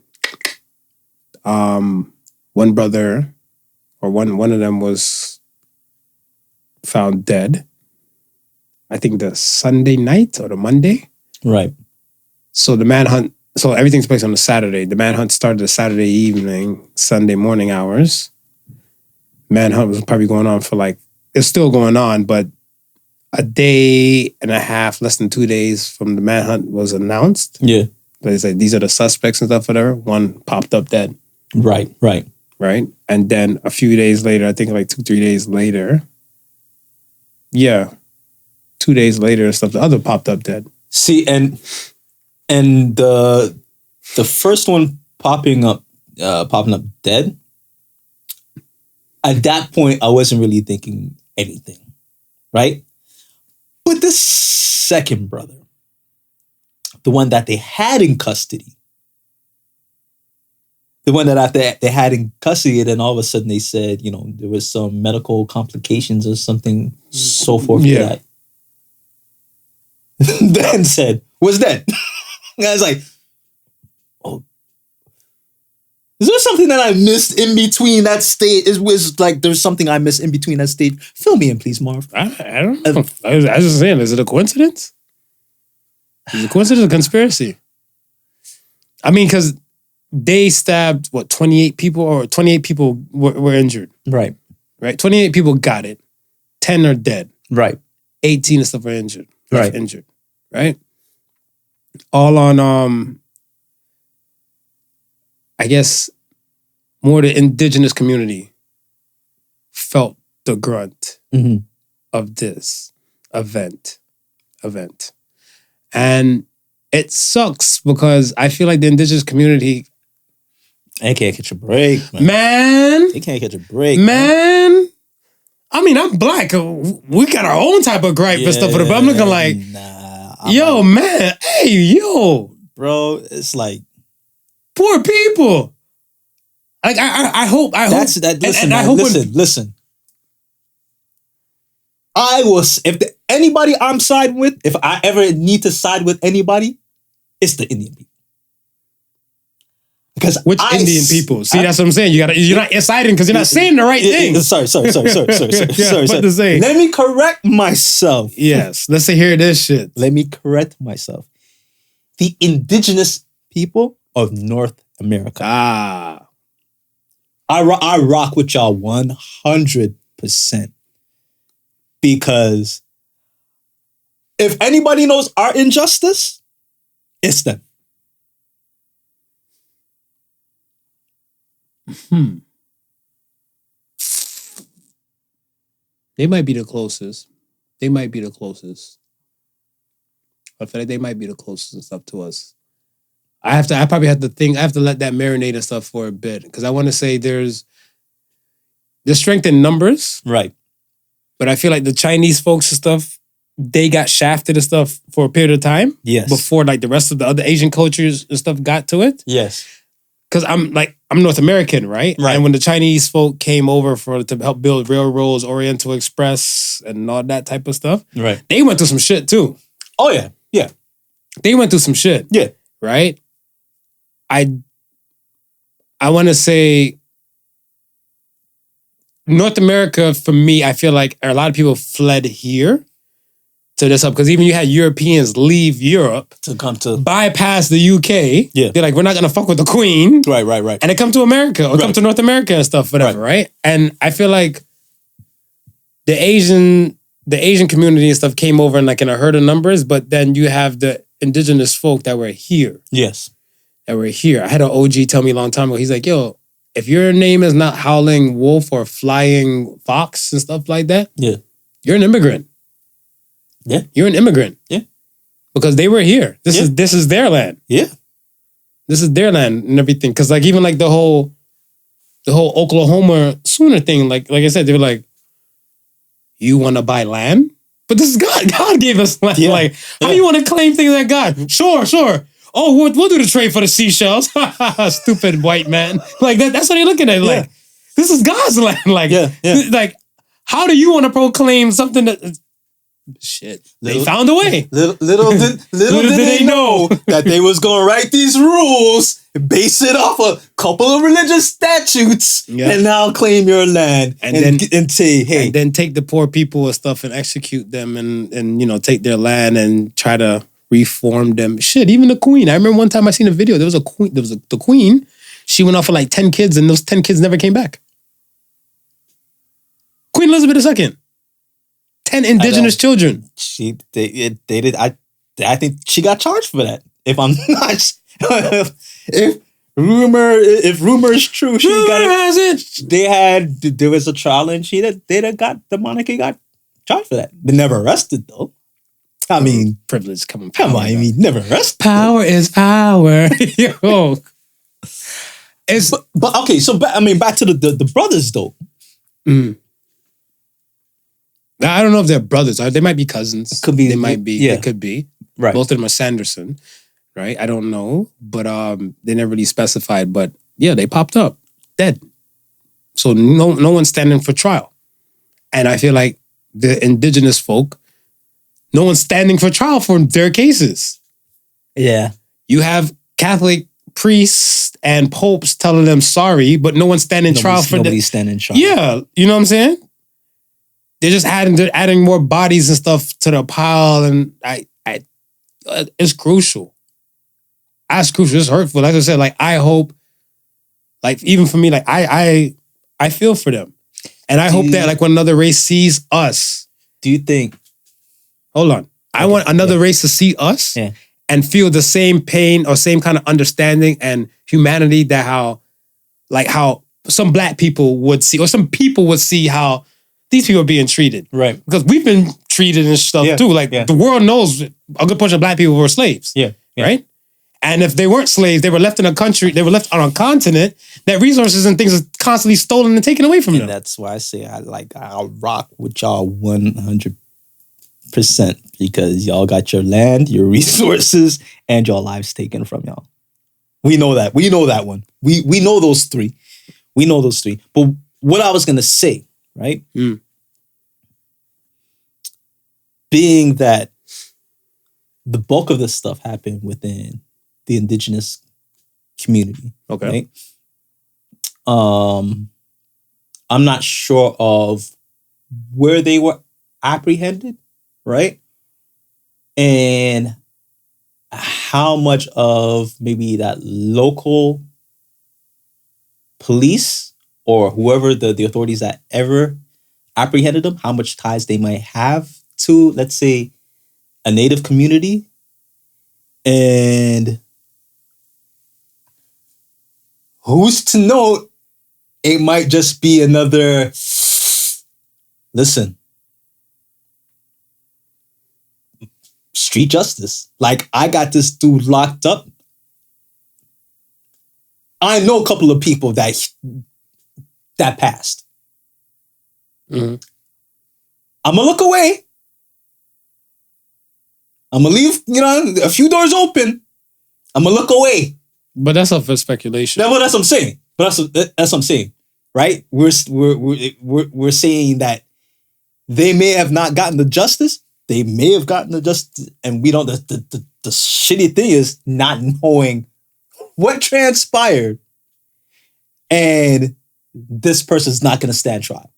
one brother, or one of them was found dead. I think the Sunday night or the Monday. Right. So the manhunt, so everything's placed on the Saturday. The manhunt started the Saturday evening, Sunday morning hours. Manhunt was probably going on for it's still going on, but a day and a half, less than 2 days from the manhunt was announced. Yeah. They said, these are the suspects and stuff, whatever. One popped up dead. Right. And then a few days later, I think 2-3 days later. Yeah. 2 days later and stuff, the other popped up dead. See, and the first one popping up dead, at that point, I wasn't really thinking anything, right? But the second brother, the one that they had in custody, and then all of a sudden they said, there was some medical complications or something, so forth. Yeah. Then said, was dead. And I was like, oh. Is there something that I missed in between that state? Was like there's something I missed in between that state? Fill me in, please, Marv. I don't know. I was just saying, is it a coincidence? Is it a coincidence or conspiracy? I mean, because they stabbed, 28 people? Or 28 people were injured. Right. 28 people got it. 10 are dead. Right. 18 and stuff are injured. Right. Injured. Right? All on, I guess, more the indigenous community felt the grunt of this event. And it sucks because I feel like the indigenous community... They can't catch a break, man. They can't catch a break. Man. I mean, I'm black. We got our own type of gripe and stuff, but I'm looking like... man. Hey, yo. Bro, it's like... Poor people. I hope. Listen. Anybody I'm siding with, if I ever need to side with anybody, it's the Indian people. Because Which Indian people? See, that's what I'm saying. You're not siding because you're not saying the right thing. Sorry. What to say? Let me correct myself. Yes. Let's say hear this shit. Let me correct myself. The indigenous people of North America. Ah. I rock with y'all 100%. Because if anybody knows our injustice, it's them. They might be the closest. I feel like they might be the closest and stuff to us. I probably have to think, I have to let that marinate and stuff for a bit. Because I want to say there's strength in numbers. Right. But I feel like the Chinese folks and stuff, they got shafted and stuff for a period of time. Yes. Before like the rest of the other Asian cultures and stuff got to it. Yes. Because I'm North American, right? Right. And when the Chinese folk came over to help build railroads, Oriental Express, and all that type of stuff, Right. they went through some shit too. Oh yeah. Yeah. They went through some shit. Yeah. Right? I want to say North America, for me, I feel like a lot of people fled here to this up because even you had Europeans leave Europe To come to bypass the UK. Yeah. They're like, we're not gonna fuck with the Queen. right. And they come to America or come Right. to North America and stuff, whatever, right? And I feel like the Asian community and stuff came over in a herd of numbers, but then you have the indigenous folk that were here. Yes. I had an OG tell me a long time ago, he's like, yo, if your name is not Howling Wolf or Flying Fox and stuff like that, Yeah. you're an immigrant. Yeah. You're an immigrant. Yeah. Because they were here. This Yeah. is their land. Yeah. This is their land and everything. Because even the whole Oklahoma Sooner thing, like I said, they were like, you want to buy land? But this is God. God gave us land. Yeah. How you want to claim things like God? Sure. Oh, we'll do the trade for the seashells. Stupid white man. That's what you're looking at. Yeah. This is God's land. Yeah. How do you want to proclaim something that... Shit. They found a way. Little did they know that they was gonna write these rules, base it off a couple of religious statutes, Yeah. and now claim your land and say, hey, And then take the poor people and stuff and execute them and take their land and try to reform them. Shit, even the Queen. I remember one time I seen a video. There was the Queen. She went off with 10 kids and those 10 kids never came back. Queen Elizabeth II. 10 indigenous children. they did. I think she got charged for that. If I'm not, if rumor is true, there was a trial and the monarchy got charged for that. But never arrested though. I mean, Privilege coming. come on, I mean, never arrested. Power is power. Yo. But okay, so back to the brothers though. Mm. I don't know if they're brothers. They might be cousins. Could be. They might be. Yeah. They could be. Right. Both of them are Sanderson, right? I don't know, but they never really specified. But yeah, they popped up dead. So no one's standing for trial, and I feel like the indigenous folk, no one's standing for trial for their cases. Yeah. You have Catholic priests and popes telling them sorry, but no one's standing trial for them. Nobody's standing trial. Yeah, you know what I'm saying? They're just adding more bodies and stuff to the pile, and it's crucial. That's crucial. It's hurtful. Like I said, I hope, even for me, I feel for them, and I hope that when another race sees us. Do you think? Hold on, I want another race to see us and feel the same pain or same kind of understanding and humanity that how some black people would see, or some people would see how these people are being treated. Right. Because we've been treated and stuff too. The world knows a good portion of black people were slaves. Yeah. Right? And if they weren't slaves, they were left in a country, they were left on a continent that resources and things are constantly stolen and taken away from them. That's why I say I'll rock with y'all 100% because y'all got your land, your resources, and your lives taken from y'all. We know that. We know that one. We know those three. We know those three. But what I was gonna say, right? being that the bulk of this stuff happened within the indigenous community. Okay. Right? I'm not sure of where they were apprehended, right? And how much of maybe that local police or whoever the authorities that ever apprehended them, how much ties they might have to, let's say, a native community. And who's to know, it might just be another, listen, street justice. Like, I got this dude locked up. I know a couple of people that passed. Mm-hmm. I'm gonna look away. I'm gonna leave, a few doors open. I'm gonna look away. But that's up for speculation. Well, that's what I'm saying. But that's what I'm saying, right? We're saying that they may have not gotten the justice. They may have gotten the justice, and we don't. The shitty thing is not knowing what transpired, and this person's not going to stand trial.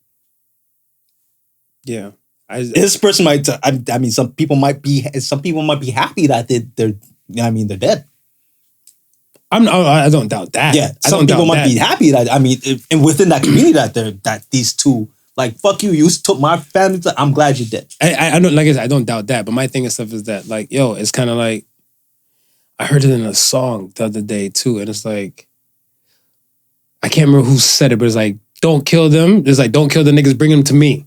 Yeah, this person might. I mean, some people might be happy that they're dead. I don't doubt that. Yeah, some people might be happy that. I mean, and within that community that these two, like, fuck you, you took my family. I'm glad you did. I don't, like I said, I don't doubt that. But my thing and stuff is that, like, yo, it's kind of like, I heard it in a song the other day too, and it's like, I can't remember who said it, but it's like, don't kill them. It's like, don't kill the niggas, bring them to me.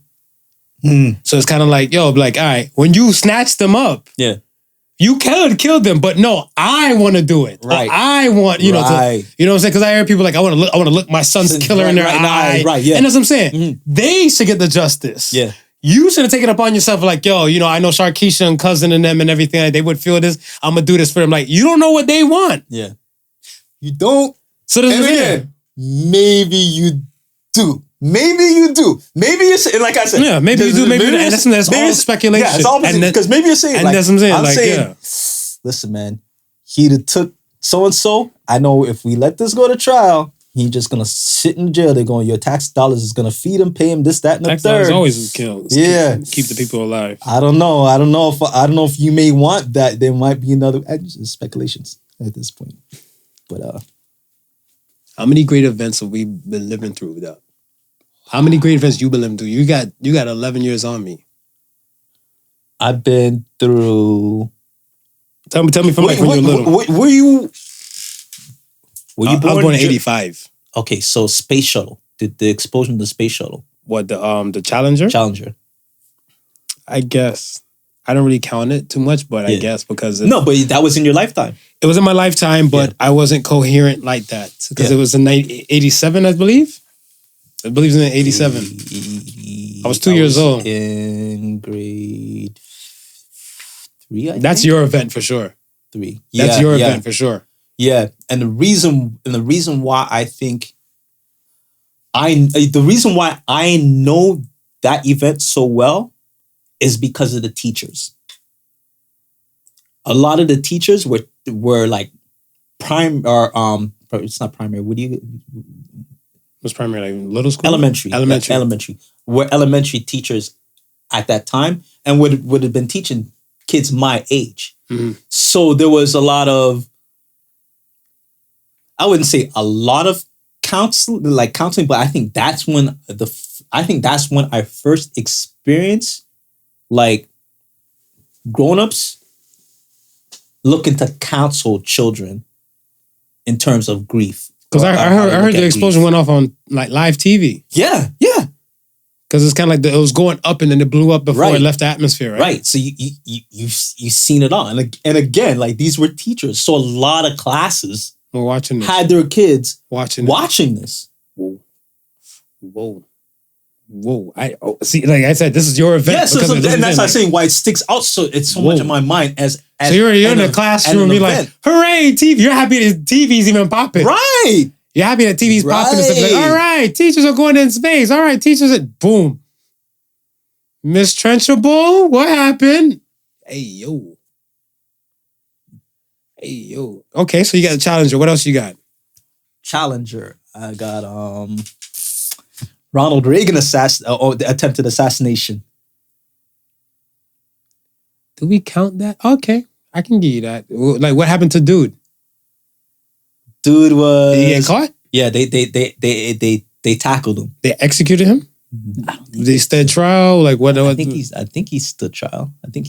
So it's kind of like, yo, like, all right, when you snatch them up, yeah, you killed them, but no, I want to do it. Right. Or I want, you know, right. you know what I'm saying? Because I hear people like, I want to look my son's killer in their eye. Right, yeah. And that's what I'm saying. They should get the justice. Yeah. You should have taken it upon yourself, like, yo, I know Sharkeisha and Cousin and them and everything, like, they would feel this. I'm going to do this for them. Like, you don't know what they want. Yeah. You don't. So and again, maybe you do. Maybe you do. Maybe you're saying, like I said. Yeah, maybe you do. Maybe you do. And that's all speculation. Yeah, it's all because maybe you're saying, and like, that's what I'm saying. Listen, man, he'd have took so-and-so. I know if we let this go to trial, he's just going to sit in jail. They're going, your tax dollars is going to feed him, pay him this, that, and the tax third. Tax dollars always kill. Yeah. Keep the people alive. I don't know. I don't know if you may want that. There might be another speculations at this point. But how many great events have we been living through with that? How many great events you been living through? You got 11 years on me. I've been through. Tell me from like when you were little. Were you born? I was born in 85. Okay, so space shuttle. The explosion of the space shuttle. What, the Challenger? Challenger. I guess. I don't really count it too much, but I guess because no, but that was in your lifetime. It was in my lifetime, but I wasn't coherent like that because it was in 87, I believe. I believe it was in 87. I was 2 years old. In grade 3, I think. That's your event for sure. 3. That's your event for sure. Yeah, and the reason why I think the reason why I know that event so well is because of the teachers. A lot of the teachers were like it's not primary. What do you? Was primary like middle school? Elementary. Were elementary teachers at that time and would have been teaching kids my age. Mm-hmm. So there was a lot of, I wouldn't say a lot of counseling, but I think that's when I first experienced like grown-ups looking to counsel children in terms of grief. Because I heard the explosion went off on like live TV. Yeah. Because it's kind of like it was going up and then it blew up before it left the atmosphere, right? Right. So you've seen it all, and again, like these were teachers, so a lot of classes were watching this. Had their kids watching this. Whoa. See, like I said, this is your event. Yeah, so that's why I'm saying why it sticks out it's so much in my mind as so you're in the classroom, you're like, hooray, TV! You're happy that TV's even popping, right? You're happy that TV's popping and stuff. Like, all right, teachers are going in space. All right, teachers, boom. Miss Trenchable, what happened? Hey, yo. Hey, yo. Okay, so you got a challenger. What else you got? Challenger. I got Ronald Reagan the attempted assassination. Do we count that? Okay, I can give you that. Like, what happened to dude? Dude was. Did he get caught? Yeah, they tackled him. They executed him? I don't think Did he stand trial? Like what? I think he stood trial. I But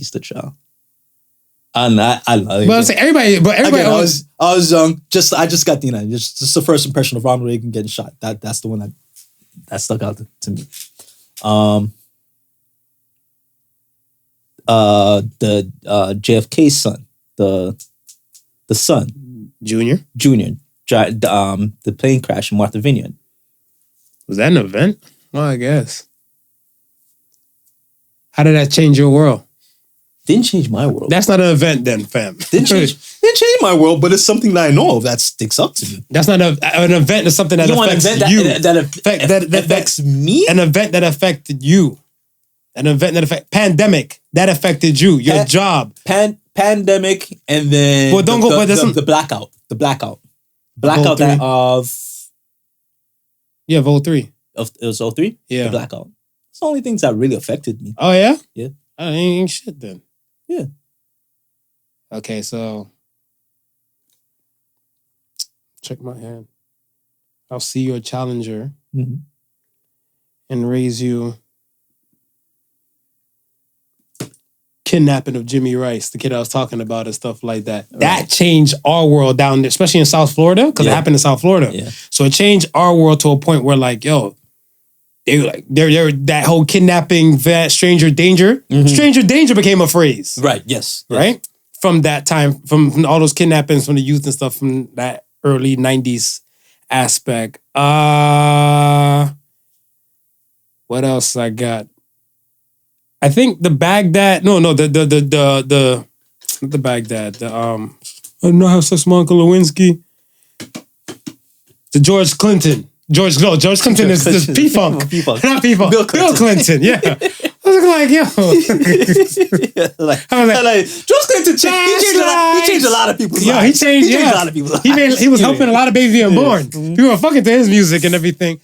I'm saying everybody. Again, I was young. I just got just the first impression of Ronald Reagan getting shot. That's the one that stuck out to me. The JFK's son, the son, Junior. The plane crash in Martha Vineyard. Was that an event? Well, I guess. How did that change your world? Didn't change my world. That's not an event then, fam. Didn't change my world, but it's something that I know of that sticks up to me. That's not an event. It's something that affects you. That affects me? An event that affected you. An event that pandemic that affected you. Your job. Pandemic, and then the blackout. The blackout. Blackout that of... Yeah, Vol 3. It was 03? Yeah. The blackout. It's the only things that really affected me. Oh, yeah? Yeah. I ain't shit then. Yeah. Okay, so... Check my hand. I'll see you a challenger and raise you... Kidnapping of Jimmy Rice, the kid I was talking about and stuff like that. Right. That changed our world down there, especially in South Florida, because it happened in South Florida. Yeah. So it changed our world to a point where like, yo, they're that whole kidnapping, that stranger danger. Stranger danger became a phrase. Right, yes. Right? From that time, from all those kidnappings from the youth and stuff from that early 90s aspect. What else I got? I think the Baghdad, not the Baghdad, I don't know how sex with my Uncle Lewinsky. The George Clinton is the P-Funk. Not P-Funk. Bill Clinton, yeah. I was like, yo. George Clinton changed a lot of people's lives. Yeah, he changed a lot of people's lives. He was helping a lot of babies being born. People were fucking to his music and everything.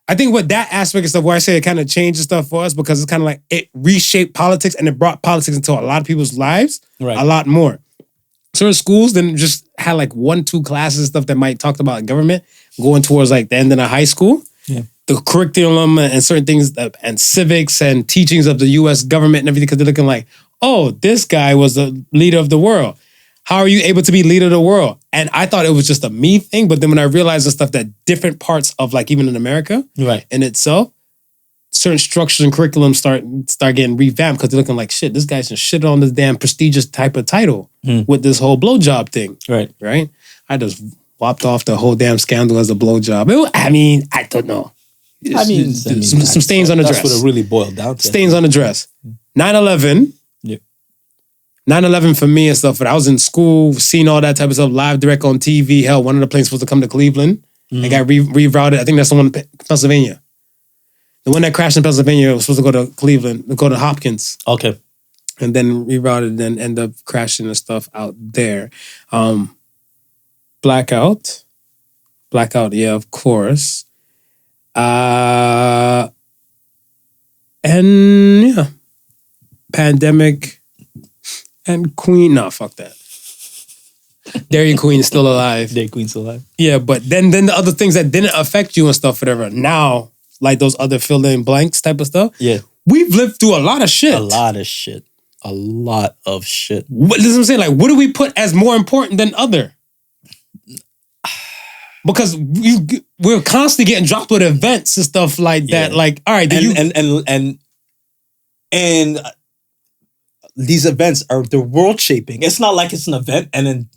I think with that aspect of stuff where I say it kind of changes stuff for us because it's kind of like it reshaped politics and it brought politics into a lot of people's lives a lot more. Certain schools then just had like 1-2 classes and stuff that might talk about government going towards like the end of the high school. Yeah. The curriculum and certain things and civics and teachings of the U.S. government and everything because they're looking like, oh, this guy was the leader of the world. How are you able to be leader of the world? And I thought it was just a me thing, but then when I realized the stuff that different parts of like even in America in itself, certain structures and curriculums start getting revamped because they're looking like shit, this guy's just shit on this damn prestigious type of title with this whole blowjob thing. Right? I just whopped off the whole damn scandal as a blowjob. I don't know. Some stains on the dress. That's what it really boiled down to. Stains on the dress. 9/11. 9/11 for me and stuff, but I was in school, seeing all that type of stuff live direct on TV. Hell, one of the planes supposed to come to Cleveland. They got rerouted. I think that's the one in Pennsylvania. The one that crashed in Pennsylvania was supposed to go to Cleveland, go to Hopkins. Okay. And then rerouted and end up crashing and stuff out there. Blackout, yeah, of course. And yeah, pandemic. And Queen, no, fuck that. Dairy Queen is still alive. Dairy Queen's still alive. Yeah, but then the other things that didn't affect you and stuff, whatever. Now, like those other fill in blanks type of stuff. Yeah, we've lived through a lot of shit. A lot of shit. What I'm saying, like, what do we put as more important than other? Because we're constantly getting dropped with events and stuff like that. Like, all right, and these events they're world shaping. It's not like it's an event and then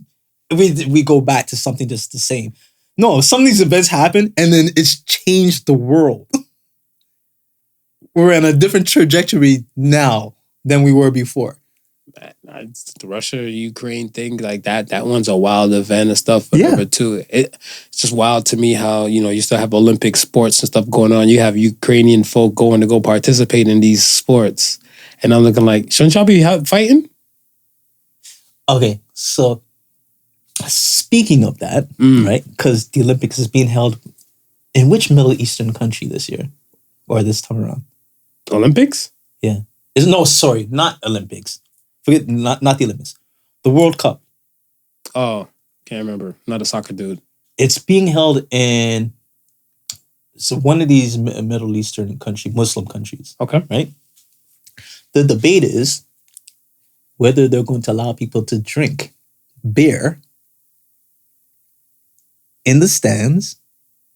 we go back to something just the same. No, some of these events happen and then it's changed the world. We're on a different trajectory now than we were before. It's the Russia-Ukraine thing, like that one's a wild event and stuff, whatever, too. It's just wild to me how, you still have Olympic sports and stuff going on. You have Ukrainian folk going to go participate in these sports. And I'm looking like, shouldn't y'all be fighting? Okay, so speaking of that, right? Because the Olympics is being held in which Middle Eastern country this year? Or this time around? Olympics? Yeah. No, sorry, not Olympics. Forget, not the Olympics. The World Cup. Oh, can't remember. Not a soccer dude. It's being held in one of these Middle Eastern Muslim countries. Okay. Right? The debate is whether they're going to allow people to drink beer in the stands,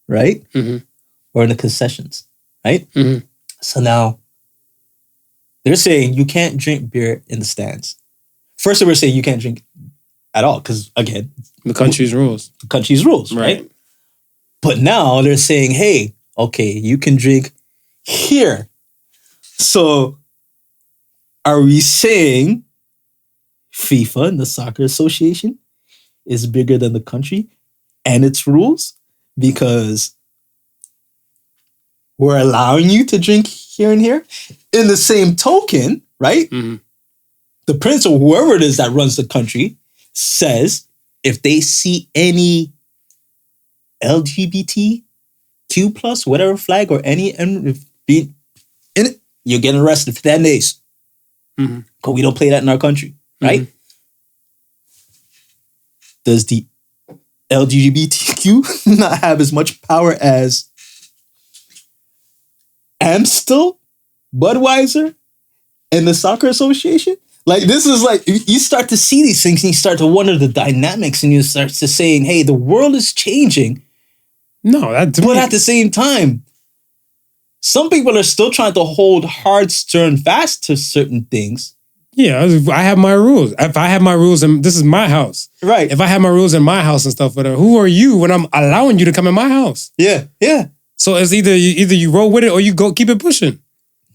right? Mm-hmm. Or in the concessions, right? Mm-hmm. So now they're saying you can't drink beer in the stands. First, they were saying you can't drink at all because, again, the country's rules. The country's rules, right? But now they're saying, hey, okay, you can drink here. So are we saying FIFA and the Soccer Association is bigger than the country and its rules because we're allowing you to drink here and here? In the same token, right? Mm-hmm. The prince or whoever it is that runs the country says if they see any LGBTQ plus whatever flag or any being in it, you're getting arrested for 10 days. Mm-hmm. Because we don't play that in our country, right? Mm-hmm. Does the LGBTQ not have as much power as Amstel, Budweiser, and the Soccer Association? Like, this is like, you start to see these things and you start to wonder the dynamics and you start to saying, hey, the world is changing. No, that's... But at the same time, some people are still trying to hold hard, stern, fast to certain things. Yeah, I have my rules. If I have my rules and this is my house. Right. If I have my rules in my house and stuff, whatever, who are you when I'm allowing you to come in my house? Yeah, yeah. So it's either you roll with it or you go keep it pushing.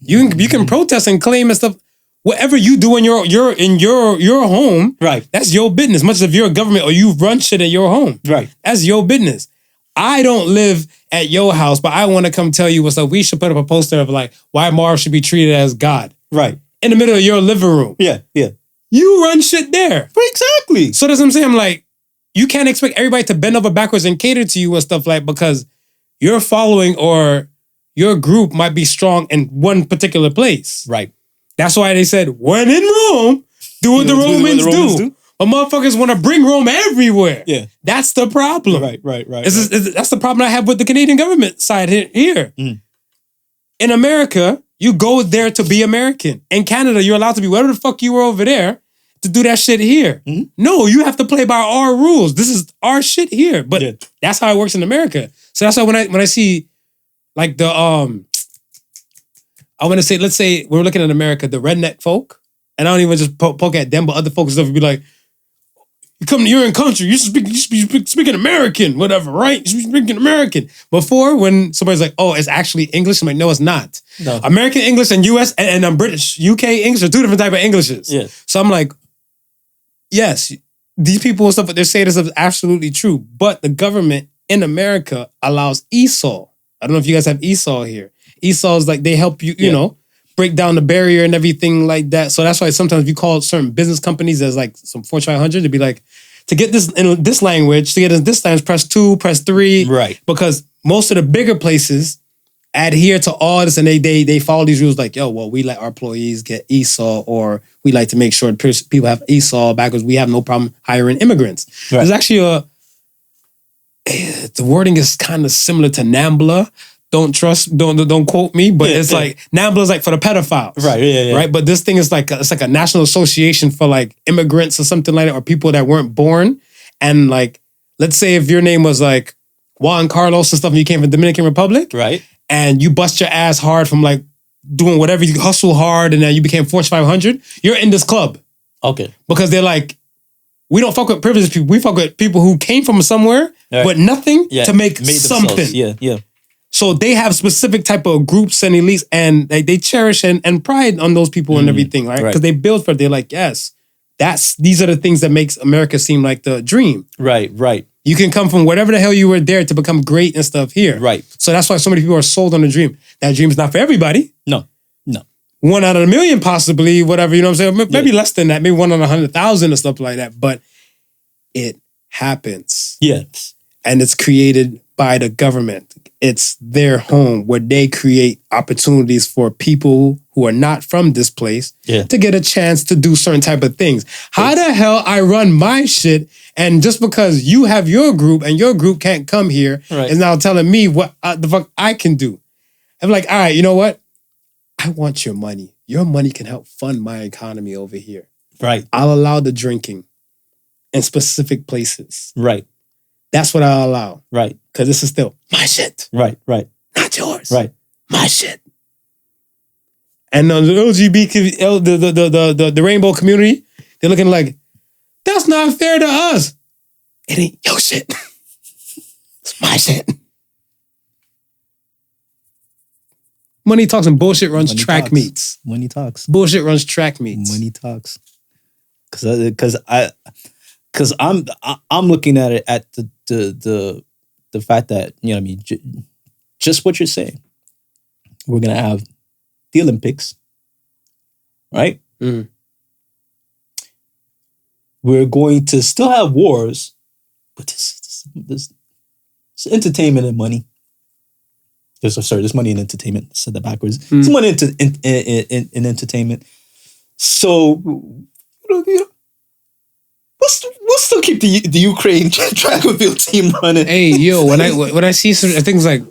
You can protest and claim and stuff. Whatever you do in your home, right? That's your business. Much as if you're a government or you run shit at your home, right? That's your business. I don't live at your house, but I want to come tell you what's up. We should put up a poster of like why Marv should be treated as God, right? In the middle of your living room. Yeah, yeah. You run shit there, exactly. So that's what I'm saying. I'm like, you can't expect everybody to bend over backwards and cater to you and stuff like because your following or your group might be strong in one particular place, right? That's why they said, when in Rome, do what the Romans do. But motherfuckers want to bring Rome everywhere. Yeah. That's the problem. Right. That's the problem I have with the Canadian government side here. Mm. In America, you go there to be American. In Canada, you're allowed to be whatever the fuck you were over there to do that shit here. Mm. No, you have to play by our rules. This is our shit here. But that's how it works in America. So that's why when I see like the I want to say, let's say we're looking at America, the redneck folk, and I don't even just poke at them, but other folks stuff would be like, you're in country, you should be speaking American, whatever, right? You should be speaking American. Before, when somebody's like, oh, it's actually English, I'm like, no, it's not. No. American English and US and I'm British, UK English are two different types of Englishes. Yeah. So I'm like, yes, these people and stuff, what they're saying is absolutely true, but the government in America allows ESOL. I don't know if you guys have ESOL here. ESOL is like they help you, you know, break down the barrier and everything like that. So that's why sometimes you call certain business companies as like some Fortune 500 to be like, to get this in this language, to get in this language, press 2, press 3. Right. Because most of the bigger places adhere to all this and they follow these rules like, yo, well, we let our employees get ESOL or we like to make sure people have ESOL because we have no problem hiring immigrants. Right. There's actually the wording is kind of similar to NAMBLA. Don't quote me, but it's like NAMBLA is like for the pedophiles, right? Right, but this thing is like it's like a national association for like immigrants or something like that, or people that weren't born. And like, let's say if your name was like Juan Carlos and stuff, and you came from Dominican Republic, right? And you bust your ass hard from like doing whatever you hustle hard, and then you became Fortune 500. You're in this club, okay? Because they're like, we don't fuck with privileged people. We fuck with people who came from somewhere with nothing to make something. Yeah. So they have specific type of groups and elites and they cherish and pride on those people and everything, right? Because they build for it. They're like, yes, these are the things that makes America seem like the dream. Right. You can come from whatever the hell you were there to become great and stuff here. Right. So that's why so many people are sold on the dream. That dream is not for everybody. No. 1 out of a million, possibly, whatever, you know what I'm saying? Maybe less than that, maybe 1 on 100,000 or stuff like that. But it happens. Yes. And it's created by the government. It's their home where they create opportunities for people who are not from this place to get a chance to do certain type of things. How the hell I run my shit, and just because you have your group and your group can't come here is now telling me what the fuck I can do? I'm like, all right, you know what? I want your money. Your money can help fund my economy over here. Right. I'll allow the drinking in specific places. Right. That's what I'll allow. Right. Because this is still my shit. Right. Not yours. Right. My shit. And the LGBT, the rainbow community, they're looking like, that's not fair to us. It ain't your shit. It's my shit. Money talks and bullshit runs track meets. Money talks. Bullshit runs track meets. Money talks. Because I'm looking at it at the fact that, you know what I mean, just what you're saying. We're gonna have the Olympics, right? Mm. We're going to still have wars, but this entertainment and money. There's money in entertainment. I said that backwards. There's money in entertainment. So, we'll still keep the Ukraine track and field team running. Hey, yo, when I see some things like,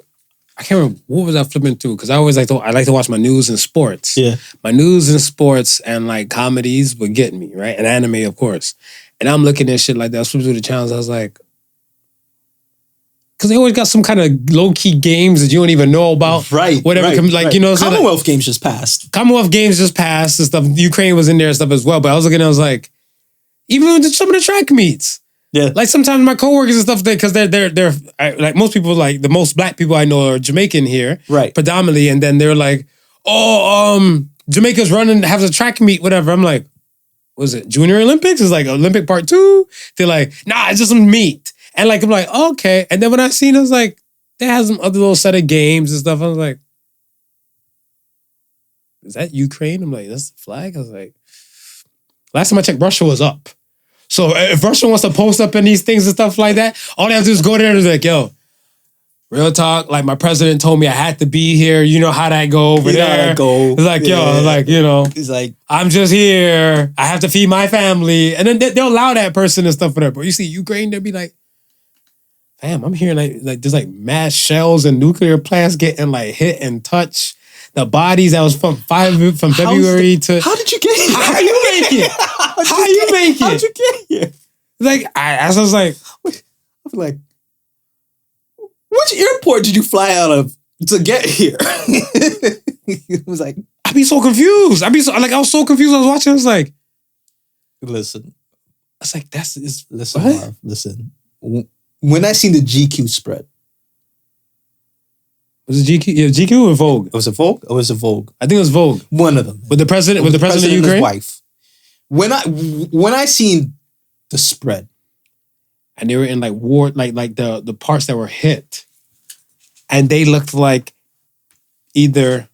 I can't remember what was I flipping through, because I always like to watch my news and sports. Yeah, my news and sports and like comedies would get me, right, and anime, of course. And I'm looking at shit like that. I was flipping through the channels. I was like, because they always got some kind of low-key games that you don't even know about. Right. Whatever. Right. You know, Commonwealth Games just passed. Commonwealth Games just passed and stuff. Ukraine was in there and stuff as well. But I was looking and I was like, even with some of the track meets. Yeah. Like sometimes my coworkers and stuff, because they're like most people, like the most black people I know are Jamaican here. Right. Predominantly. And then they're like, Jamaica's has a track meet, whatever. I'm like, was it Junior Olympics? It's like Olympic Part 2. They're like, nah, it's just some meet. And like, I'm like, okay. And then when I seen it, I was like, they had some other little set of games and stuff. I was like, is that Ukraine? I'm like, that's the flag? I was like, last time I checked, Russia was up. So if Russia wants to post up in these things and stuff like that, all they have to do is go there and be like, yo, real talk, like my president told me I had to be here. You know how that go over there. It's like, yo, like, you know, he's like, I'm just here. I have to feed my family. And then they'll allow that person and stuff for that. But you see Ukraine, they'll be like, damn, I'm hearing like there's like mass shells and nuclear plants getting like hit and touch. The bodies that was from February to... How did you get here? How you make it? How you make it? How'd you get here? Like, I was like... I was like, which airport did you fly out of to get here? It was like... I be so confused. I was so confused. I was watching. I was like... Listen. I was like, Listen, what? Marv, listen. When I seen the GQ spread... Was it GQ? Yeah, GQ or Vogue? It was a Vogue? It was a Vogue. I think it was Vogue. One of them. With the president of Ukraine? And his wife. When I seen the spread. And they were in like war, like the parts that were hit. And they looked like either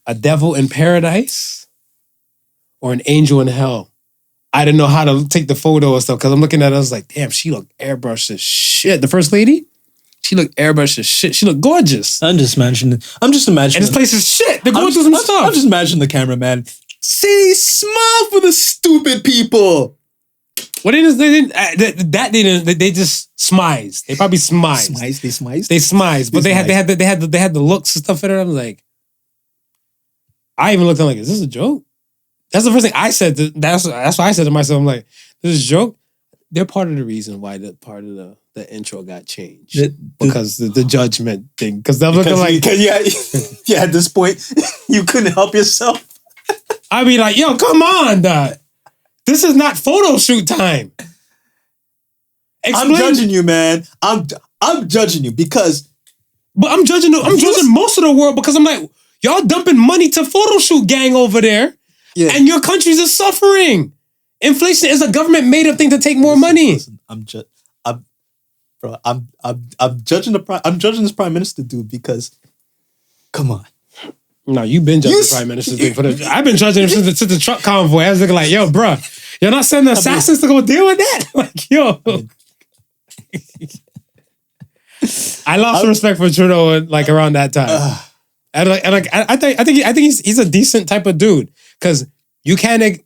a devil in paradise or an angel in hell. I didn't know how to take the photo and stuff because I'm looking at it, I was like, damn, she looked airbrushed as shit. The first lady? She looked airbrushed as shit. She looked gorgeous. I'm just imagining. And this place is shit. They're going through some stuff. I'm just imagining the cameraman. Say smile for the stupid people. Well, they just smized. They probably smized. They smized. But they had the looks and stuff in it. I was like, I even looked at like, is this a joke? That's the first thing I said. That's what I said to myself. I'm like, this is a joke. They're part of the reason why the part of the intro got changed because the judgment thing. Because they're looking like, yeah, at this point, you couldn't help yourself. I'd be like, yo, come on, dog. This is not photo shoot time. I'm judging you, man. I'm judging you because. But I'm judging most of the world because I'm like, y'all dumping money to photo shoot gang over there. Yeah. And your countries are suffering. Inflation is a government made up thing to take more money. Listen, I'm judging this prime minister dude because, come on. No, you've been judging the prime minister's thing I've been judging him since the truck convoy. I was looking like, yo, bro, you're not sending assassins to go deal with that? Like, yo. I lost respect for Trudeau like around that time. I think he's a decent type of dude because you can't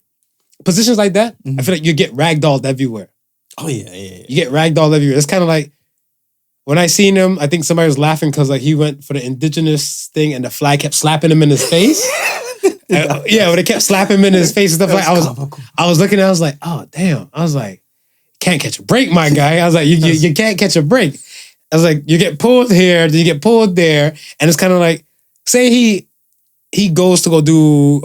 positions like that. I feel like you get ragdolled everywhere. Oh yeah. You get ragdolled everywhere. It's kind of like when I seen him. I think somebody was laughing because like he went for the indigenous thing and the flag kept slapping him in his face. When they kept slapping him in his face and stuff like I was looking at it, I was like, oh damn. I was like, can't catch a break, my guy. I was like, you can't catch a break. I was like, you get pulled here, then you get pulled there, and it's kind of like, say he goes to go do,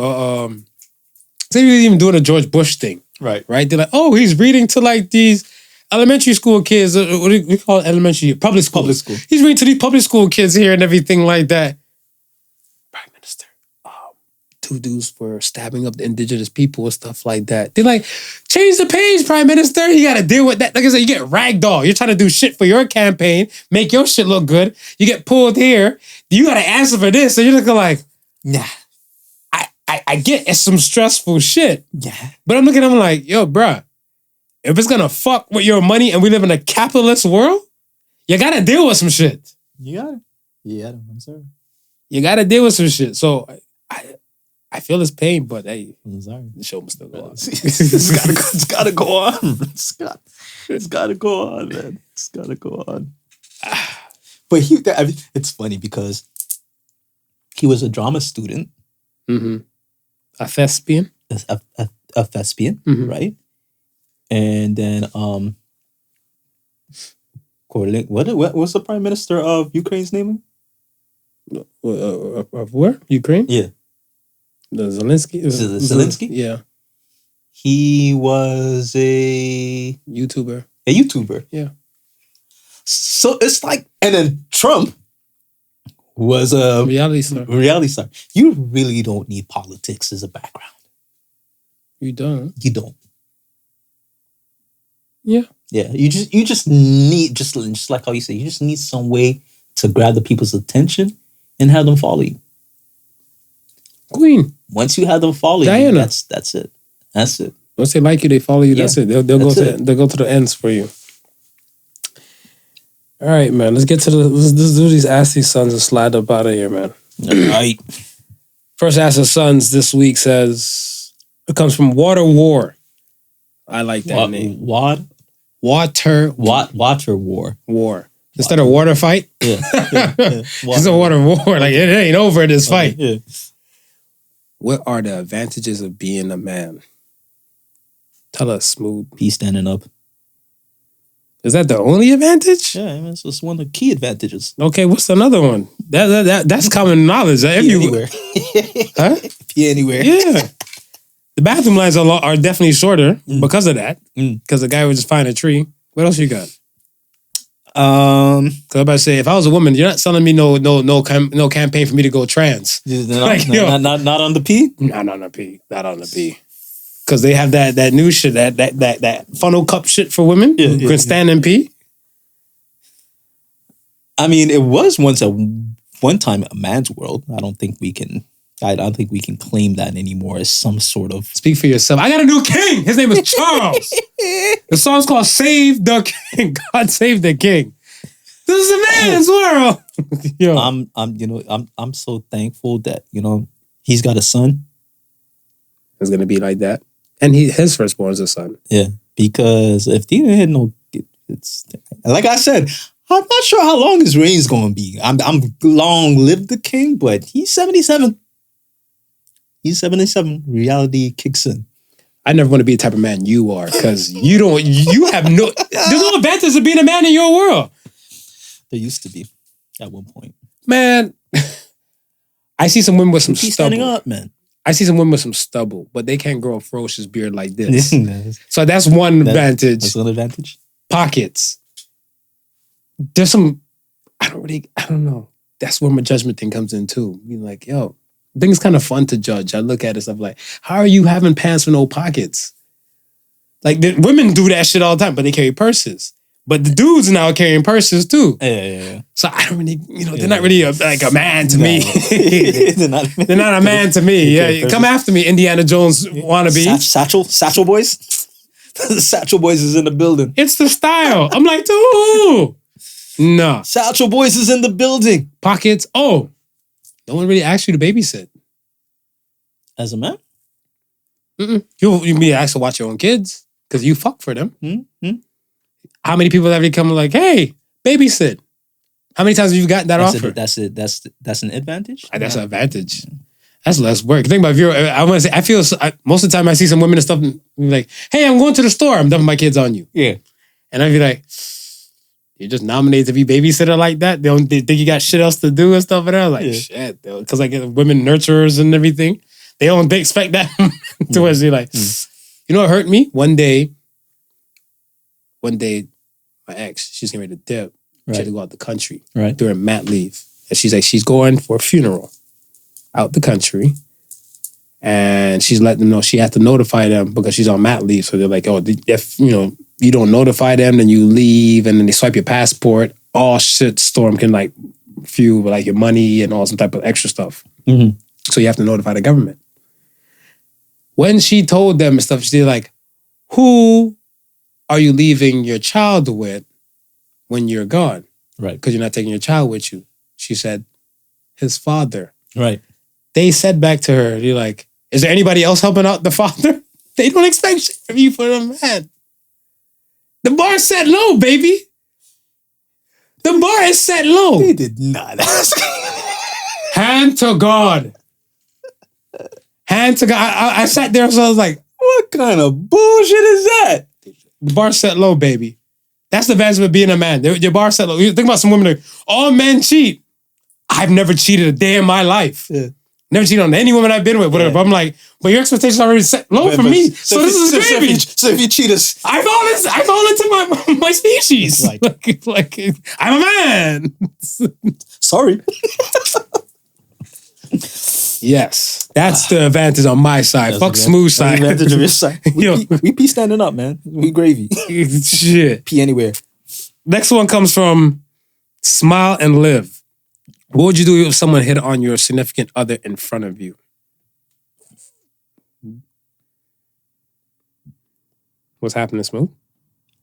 say he's even doing a George Bush thing, right? They're like, oh, he's reading to like these elementary school kids. What do we call it? Elementary public school. He's reading to these public school kids here and everything like that. Prime Minister, two dudes were stabbing up the indigenous people and stuff like that. They're like, change the page, Prime Minister. You got to deal with that. Like I said, you get ragdoll. You're trying to do shit for your campaign, make your shit look good. You get pulled here. You got to answer for this. So you're looking like, nah. I get it's some stressful shit. Yeah. But I'm looking at him like, yo, bruh, if it's going to fuck with your money and we live in a capitalist world, you got to deal with some shit. You got it. Yeah, I'm sorry. You got to deal with some shit. So I feel his pain, but hey, I'm sorry. The show must still go on. It's got to go on. It's got to go on, man. It's got to go on. But it's funny because he was a drama student. Mm-hmm. A thespian? A thespian, right? And then, what's the prime minister of Ukraine's name? Of where? Ukraine? Yeah. The Zelensky? Zelensky? Yeah. He was a YouTuber. Yeah. So it's like, and then Trump was a reality star. You really don't need politics as a background. You don't. Yeah. You just need just like how you say, you just need some way to grab the people's attention and have them follow you. Queen. Once you have them follow Diana. you, that's it. That's it. Once they like you, they follow you. That's it. They'll go to the ends for you. All right, man. Let's do these Ask These Sons and slide up out of here, man. All right. First Ask the Sons this week says it comes from Water War. I like that name. Water War. War. Instead of water fight? Yeah. It's a water war. Like it ain't over this fight. Yeah. What are the advantages of being a man? Tell us, Smooth. He's standing up. Is that the only advantage? Yeah, I mean, it's one of the key advantages. Okay, what's another one? That's common knowledge. Anywhere. Huh? Pee anywhere. Yeah. The bathroom lines are definitely shorter because of that. Because the guy would just find a tree. What else you got? Because I'm about to say, if I was a woman, you're not selling me no campaign for me to go trans. Not on the P? Not on the P. Not on the P. Because they have that new shit, that funnel cup shit for women who can stand and pee. I mean, it was one time a man's world. I don't think we can claim that anymore as some sort of... Speak for yourself. I got a new king. His name is Charles. The song's called Save the King. God save the king. This is a man's world. Yo. I'm so thankful that, he's got a son. It's gonna be like that. And his firstborn is a son. Yeah. Because if he had it's like I said, I'm not sure how long his reign's gonna be. I'm long live the king, but he's 77. He's 77. Reality kicks in. I never want to be the type of man you are, because you have there's no advantage of being a man in your world. There used to be at one point. Man, I see some women with some He's stubble. standing up, man. I see some women with some stubble, but they can't grow a ferocious beard like this. So that's one advantage. That's one advantage. Pockets. There's some, I don't know. That's where my judgment thing comes in too. You're like, yo, I think it's kind of fun to judge. I look at it stuff like, how are you having pants with no pockets? Like the women do that shit all the time, but they carry purses. But the dudes now are carrying purses too. Yeah. So I don't really, they're not really like a man to me. They're not a man to me. Yeah, come after me, Indiana Jones wannabe. Satchel Boys? The Satchel Boys is in the building. It's the style. I'm like, dude. No. Satchel Boys is in the building. Pockets. Oh, no one really asked you to babysit. As a man? You be asked to watch your own kids because you fuck for them. Mm-hmm. How many people have come like, hey, babysit? How many times have you gotten that offer? That's an advantage? That's an advantage. That's less work. Think about I want to say, most of the time I see some women and stuff and be like, hey, I'm going to the store. I'm dumping my kids on you. Yeah. And I'd be like, you're just nominated to be babysitter like that? They think you got shit else to do and stuff. And I was like, shit. Because like women nurturers and everything, they expect that towards you. Like, you know what hurt me? One day, my ex, she's getting ready to dip. She had to go out the country during mat leave. And she's like, she's going for a funeral out the country. And she's letting them know she has to notify them because she's on mat leave. So they're like, oh, if you don't notify them, then you leave and then they swipe your passport. All shit storm can like fuel like your money and all some type of extra stuff. Mm-hmm. So you have to notify the government. When she told them and stuff, she's like, who are you leaving your child with when you're gone? Right. Because you're not taking your child with you. She said, his father. Right. They said back to her, you're like, is there anybody else helping out the father? They don't expect shit from you for the man. The bar is set low, baby. The bar is set low. They did not ask. Hand to God. Hand to God. I sat there, so I was like, what kind of bullshit is that? The bar set low, baby. That's the advantage of being a man. Your bar set low. Think about some women like, all men cheat. I've never cheated a day in my life. Yeah. Never cheated on any woman I've been with, whatever. Yeah. But I'm like, but your expectations are already set low for me. So this is gravy. So if you cheat us, I fall into my species. Like I'm a man. Sorry. Yes, that's the advantage on my side. Fuck smooth side. The advantage of your side. We pee standing up, man. We gravy. Shit. Pee anywhere. Next one comes from Smile and Live. What would you do if someone hit on your significant other in front of you? What's happening, Smooth?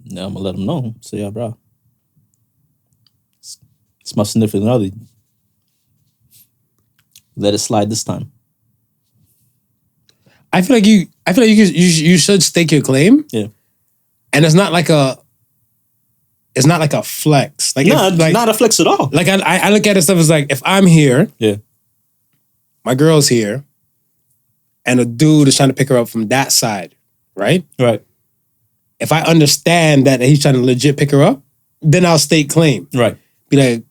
No, I'm gonna let them know. So yeah, bro. It's my significant other. Let it slide this time. I feel like you should stake your claim. Yeah. And it's not like a flex. Like not a flex at all. Like I look at it stuff as like if I'm here, yeah, my girl's here, and a dude is trying to pick her up from that side, right? Right. If I understand that he's trying to legit pick her up, then I'll stake claim. Right. Be like,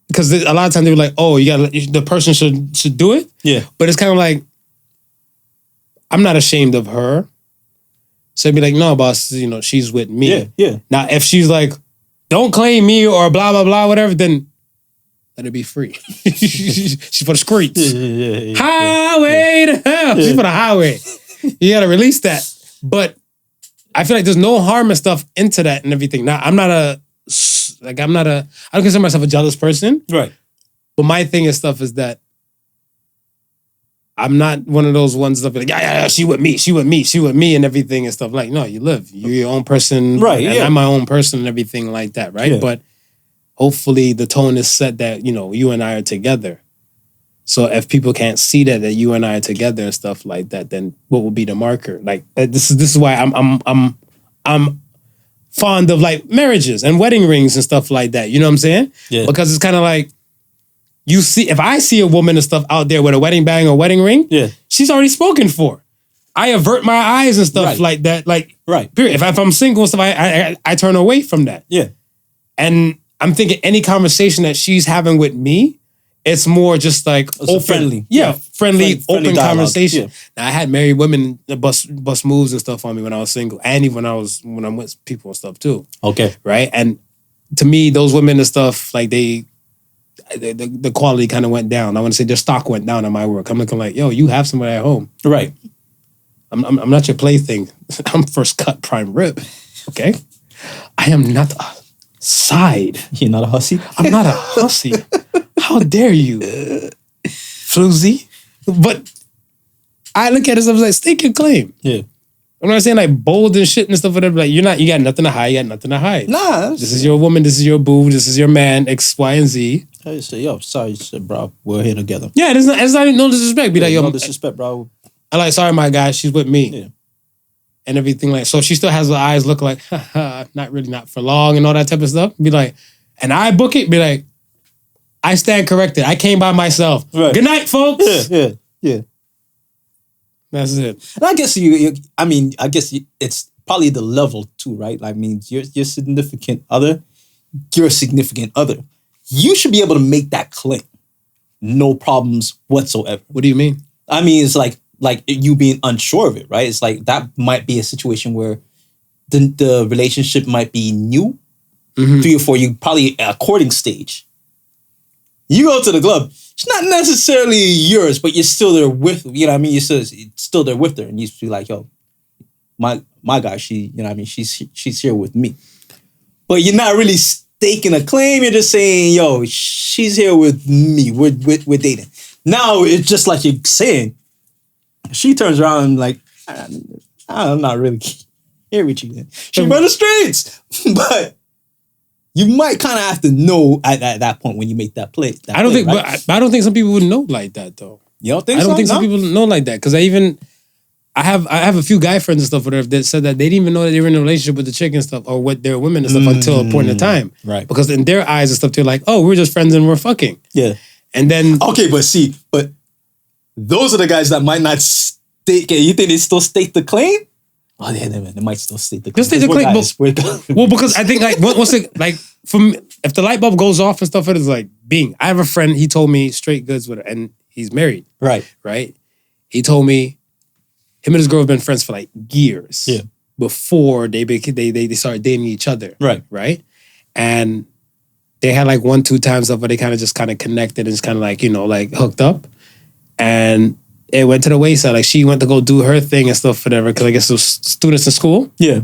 because a lot of times they're like, oh, the person should do it. Yeah. But it's kind of like, I'm not ashamed of her. So I'd be like, no, boss, she's with me. Yeah, yeah. Now, if she's like, don't claim me or blah, blah, blah, whatever, then let her be free. She's for the streets. Yeah. Highway to hell. She's for the highway. You got to release that. But I feel like there's no harm and stuff into that and everything. Now, I don't consider myself a jealous person. Right. But my thing is stuff is that I'm not one of those ones that be like, yeah, she with me and everything and stuff. Like, no, you're your own person. Right. And I'm my own person and everything like that, right? Yeah. But hopefully the tone is set that, you and I are together. So if people can't see that you and I are together and stuff like that, then what will be the marker? Like this is why I'm fond of like marriages and wedding rings and stuff like that. You know what I'm saying? Yeah. Because it's kind of like, if I see a woman and stuff out there with a wedding bang or wedding ring, yeah, she's already spoken for. I avert my eyes and stuff like that. Like, right. Period. If I'm single and stuff, I turn away from that. Yeah. And I'm thinking any conversation that she's having with me, it's more just like open, friendly. Yeah, friendly open dialogue. conversation. Yeah. Now I had married women that bust moves and stuff on me when I was single, and even when I'm with people and stuff too. Okay. Right? And to me, those women and stuff, like the quality kind of went down. I want to say their stock went down in my work. I'm looking like, yo, you have somebody at home. Right. I'm not your plaything. I'm first cut prime rib. Okay? I am not a side. You're not a hussy? I'm not a hussy. How dare you? Floozy. But I look at it, I was like, stake your claim. Yeah. I'm not saying like bold and shit and stuff, whatever. Like, you got nothing to hide, you got nothing to hide. Nah. This is your woman, this is your boo, this is your man, X, Y, and Z. I just say, yo, sorry, bro. We're here together. Yeah, it's not no disrespect. Be like, yo, no disrespect, bro. I like, sorry, my guy, she's with me. Yeah. And everything like, so she still has her eyes look like, not really, not for long and all that type of stuff. Be like, and I book it, be like, I stand corrected. I came by myself. Right. Good night, folks. Yeah. That's it. And I guess it's probably the level too, right? I mean, your significant other, your significant other. You should be able to make that claim. No problems whatsoever. What do you mean? I mean, it's like you being unsure of it, right? It's like that might be a situation where the relationship might be new, 3 or 4, you probably at a courting stage. You go to the club, it's not necessarily yours, but you're still there with, you know what I mean? You're still there with her, and you be like, yo, my guy, she, you know what I mean? She's here with me. But you're not really staking a claim, you're just saying, yo, she's here with me, we're dating. Now, it's just like you're saying, she turns around and like, I'm not really here with you then. She run the streets. But you might kind of have to know at that point when you make that play. I don't think, right? But I don't think some people would know like that though. You don't think so? I don't think no? some people know like that. Because I have a few guy friends and stuff whatever that said that they didn't even know that they were in a relationship with the chick and stuff or with their women and stuff until a point in time. Right. Because in their eyes and stuff, they're like, oh, we're just friends and we're fucking. Yeah. And then... Okay, but those are the guys that might not state... You think they still state the claim? Oh, yeah, they might still state the claim. Just state the claim. Well, because I think like, once it, like, if the light bulb goes off and stuff, it is like, being. I have a friend, he told me straight goods with her, and he's married. Right. He told me him and his girl have been friends for like years. Yeah. Before they started dating each other. Right. And they had like 1-2 times up where they kind of connected and just kind of like, like hooked up. And it went to the wayside. Like she went to go do her thing and stuff, whatever, because I guess it was students in school. Yeah.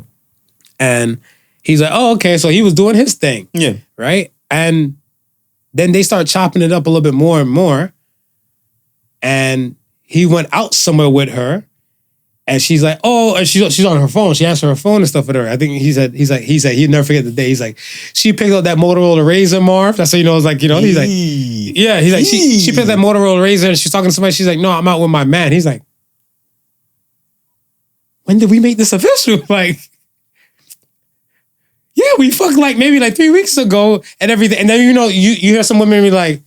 And he's like, oh, okay. So he was doing his thing. Yeah. Right. And then they start chopping it up a little bit more and more. And he went out somewhere with her. And she's like, oh, and she's on her phone. She answered her phone and stuff with her. I think he said he'd never forget the day. He's like, she picked up that Motorola Razr, Marv. That's how you know it's like, he's like, yeah, he's like, she picked that Motorola Razr and she's talking to somebody. She's like, no, I'm out with my man. He's like, when did we make this official? Like, yeah, we fucked like maybe like 3 weeks ago and everything. And then, you hear some women be like,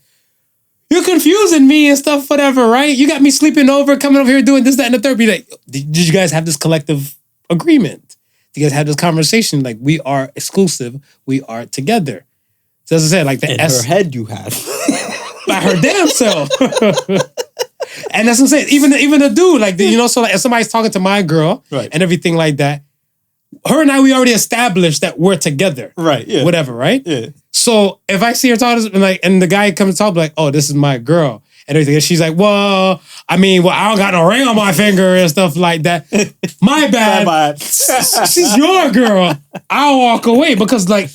you're confusing me and stuff, whatever, right? You got me sleeping over, coming over here doing this, that, and the third. Be like, did you guys have this collective agreement? Did you guys have this conversation? Like, we are exclusive. We are together. So as I said, like the in her head you have. By her damn self. And that's what I'm saying. Even the dude, like, so like if somebody's talking to my girl and everything like that, her and I, we already established that we're together. Right, yeah. Whatever, right? Yeah. So if I see her talking, and the guy comes to talk, like, oh, this is my girl, and everything, and she's like, well, I don't got no ring on my finger and stuff like that. My bad. She's your girl. I'll walk away because, like,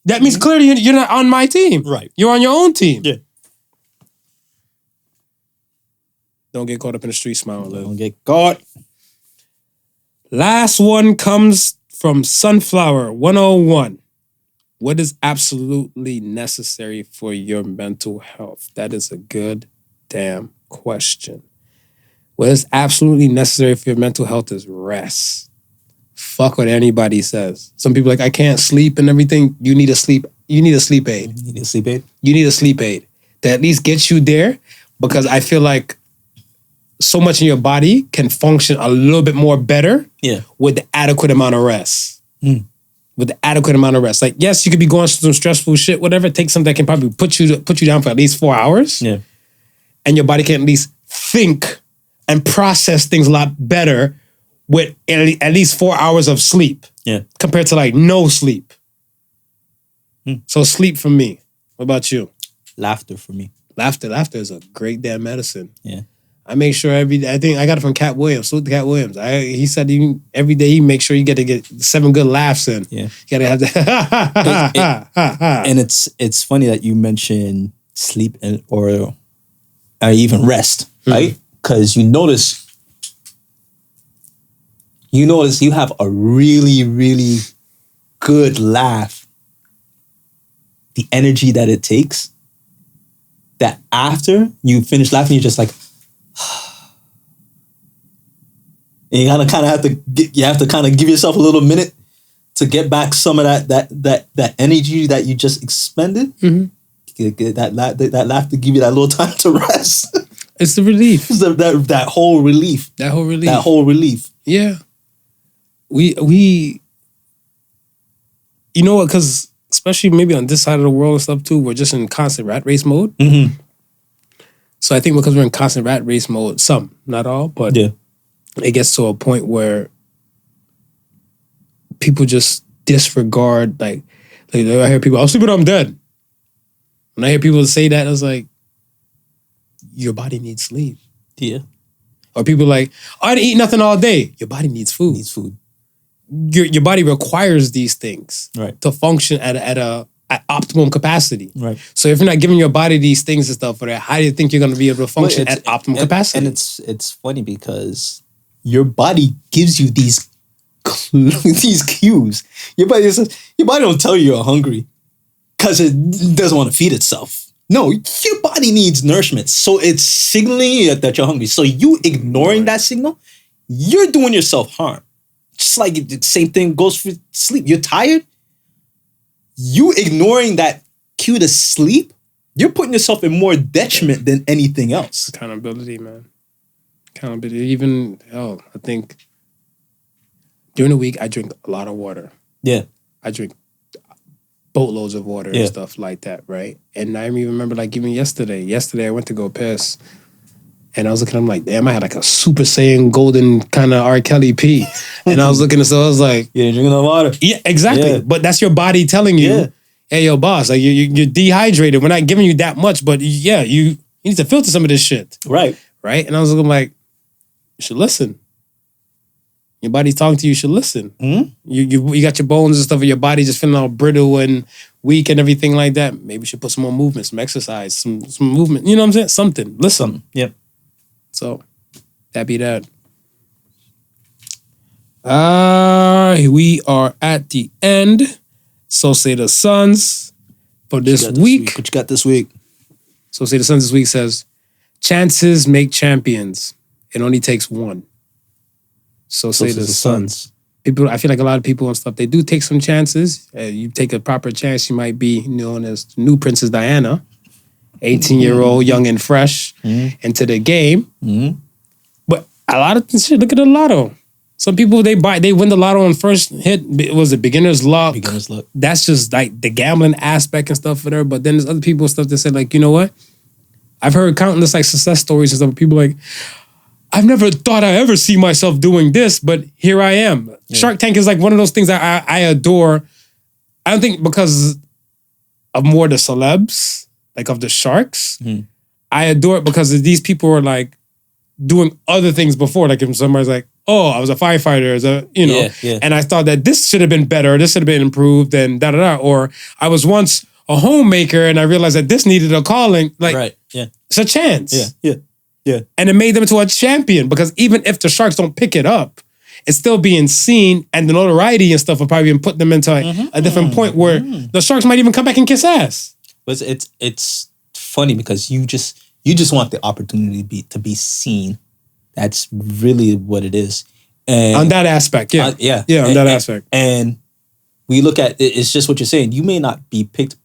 that means clearly you're not on my team. Right. You're on your own team. Yeah. Don't get caught up in the street smile. Don't get caught. Last one comes from Sunflower 101. What is absolutely necessary for your mental health? That is a good damn question. What is absolutely necessary for your mental health is rest. Fuck what anybody says. Some people are like, I can't sleep and everything. You need a sleep aid. You need a sleep aid? You need a sleep aid to at least get you there, because I feel like so much in your body can function a little bit more better with the adequate amount of rest. With the adequate amount of rest. Like, yes, you could be going through some stressful shit, whatever. Take something that can probably put you down for at least 4 hours. Yeah. And your body can at least think and process things a lot better with at least 4 hours of sleep. Yeah. Compared to like no sleep. So sleep for me. What about you? laughter for me. Laughter is a great damn medicine. Yeah. I make sure I think I got it from Cat Williams. So Cat Williams. He said every day he makes sure you get to get 7 good laughs in. Yeah. You gotta have that. And it's funny that you mention sleep or even rest, right? Because you notice you have a really, really good laugh. The energy that it takes, that after you finish laughing, you're just like, and you gotta kind of have to kind of give yourself a little minute to get back some of that energy that you just expended. Get that laugh to give you that little time to rest. It's the relief. that whole relief. That whole relief. That whole relief. Yeah. We you know what? Because especially maybe on this side of the world and stuff too, we're just in constant rat race mode. Mm-hmm. So I think because we're in constant rat race mode, some, not all, but it gets to a point where people just disregard, like I hear people, I'll sleep when I'm dead. When I hear people say that, it's like, your body needs sleep. Yeah. Or people like, I didn't eat nothing all day. Your body needs food. Your body requires these things to function at optimum capacity. Right. So if you're not giving your body these things and stuff for that, how do you think you're going to be able to function at optimum capacity? And it's funny because your body gives you these cues. Your body don't tell you you're hungry because it doesn't want to feed itself. No, your body needs nourishment. So it's signaling you that you're hungry. So you ignoring that signal, you're doing yourself harm. Just like the same thing goes for sleep. You're tired. You ignoring that cue to sleep, you're putting yourself in more detriment than anything else. Accountability, man. Accountability. Even, I think during the week, I drink a lot of water. Yeah. I drink boatloads of water and stuff like that, right? And I even remember, like, even yesterday. Yesterday, I went to go piss. And I was looking, I'm like, damn, I had like a Super Saiyan golden kind of R. Kelly pee. And I was looking at, so I was like, you're drinking enough water. Yeah, exactly. Yeah. But that's your body telling you, hey, yo, boss, like you're dehydrated. We're not giving you that much, but you need to filter some of this shit. Right. Right? And I was looking like, you should listen. Your body's talking to you, you should listen. Mm-hmm. You got your bones and stuff, and your body just feeling all brittle and weak and everything like that. Maybe you should put some more movement, some exercise, some movement. You know what I'm saying? Something. Listen. Yep. So, that be that. We are at the end. So say the Suns for this week. What you got this week? So say the Suns this week says, chances make champions. It only takes one. So say the Suns. People, I feel like a lot of people and stuff, they do take some chances. You take a proper chance, you might be known as the new Princess Diana. 18-year-old, young and fresh, into the game. Mm-hmm. But a lot of shit, look at the lotto. Some people, they win the lotto on first hit. Was it beginner's luck? Beginner's luck. That's just like the gambling aspect and stuff for there. But then there's other people and stuff that said, like, you know what? I've heard countless like success stories and stuff. People like, I've never thought I'd ever see myself doing this, but here I am. Yeah. Shark Tank is like one of those things that I adore. I don't think because of more the celebs, like of the sharks. I adore it because these people are like doing other things before. Like if somebody's like, oh, I was a firefighter, and I thought that this should have been better, this should have been improved, and da-da-da. Or I was once a homemaker and I realized that this needed a calling. Like, it's a chance. Yeah. And it made them to a champion because even if the sharks don't pick it up, it's still being seen, and the notoriety and stuff will probably put them into a different point where the sharks might even come back and kiss ass. But it's funny because you just want the opportunity to be seen. That's really what it is. And on that aspect, on that aspect. And we look at it's just what you're saying. You may not be picked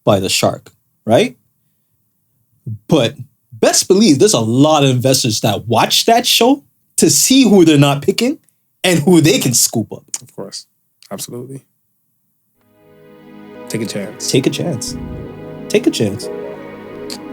by the shark, right? But best believe there's a lot of investors that watch that show to see who they're not picking and who they can scoop up. Of course, absolutely. Take a chance. Take a chance. Take a chance.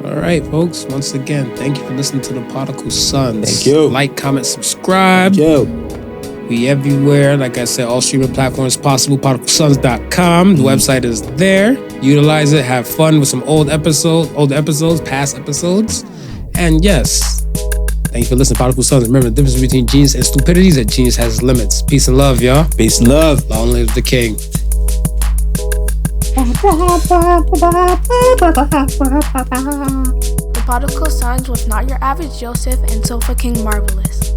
All right, folks. Once again, thank you for listening to the Podical Sons. Thank you. Like, comment, subscribe. Thank you. We everywhere. Like I said, all streaming platforms possible. PodicalSons.com. The website is there. utilize it, have fun with some old episodes, past episodes. And yes, thank you for listening to Podical Sons. Remember, the difference between genius and stupidity is that genius has limits. Peace and love, y'all. Peace and love. Long live the king. The Podical Sons was not your average Joseph and Sofa King Marvelous.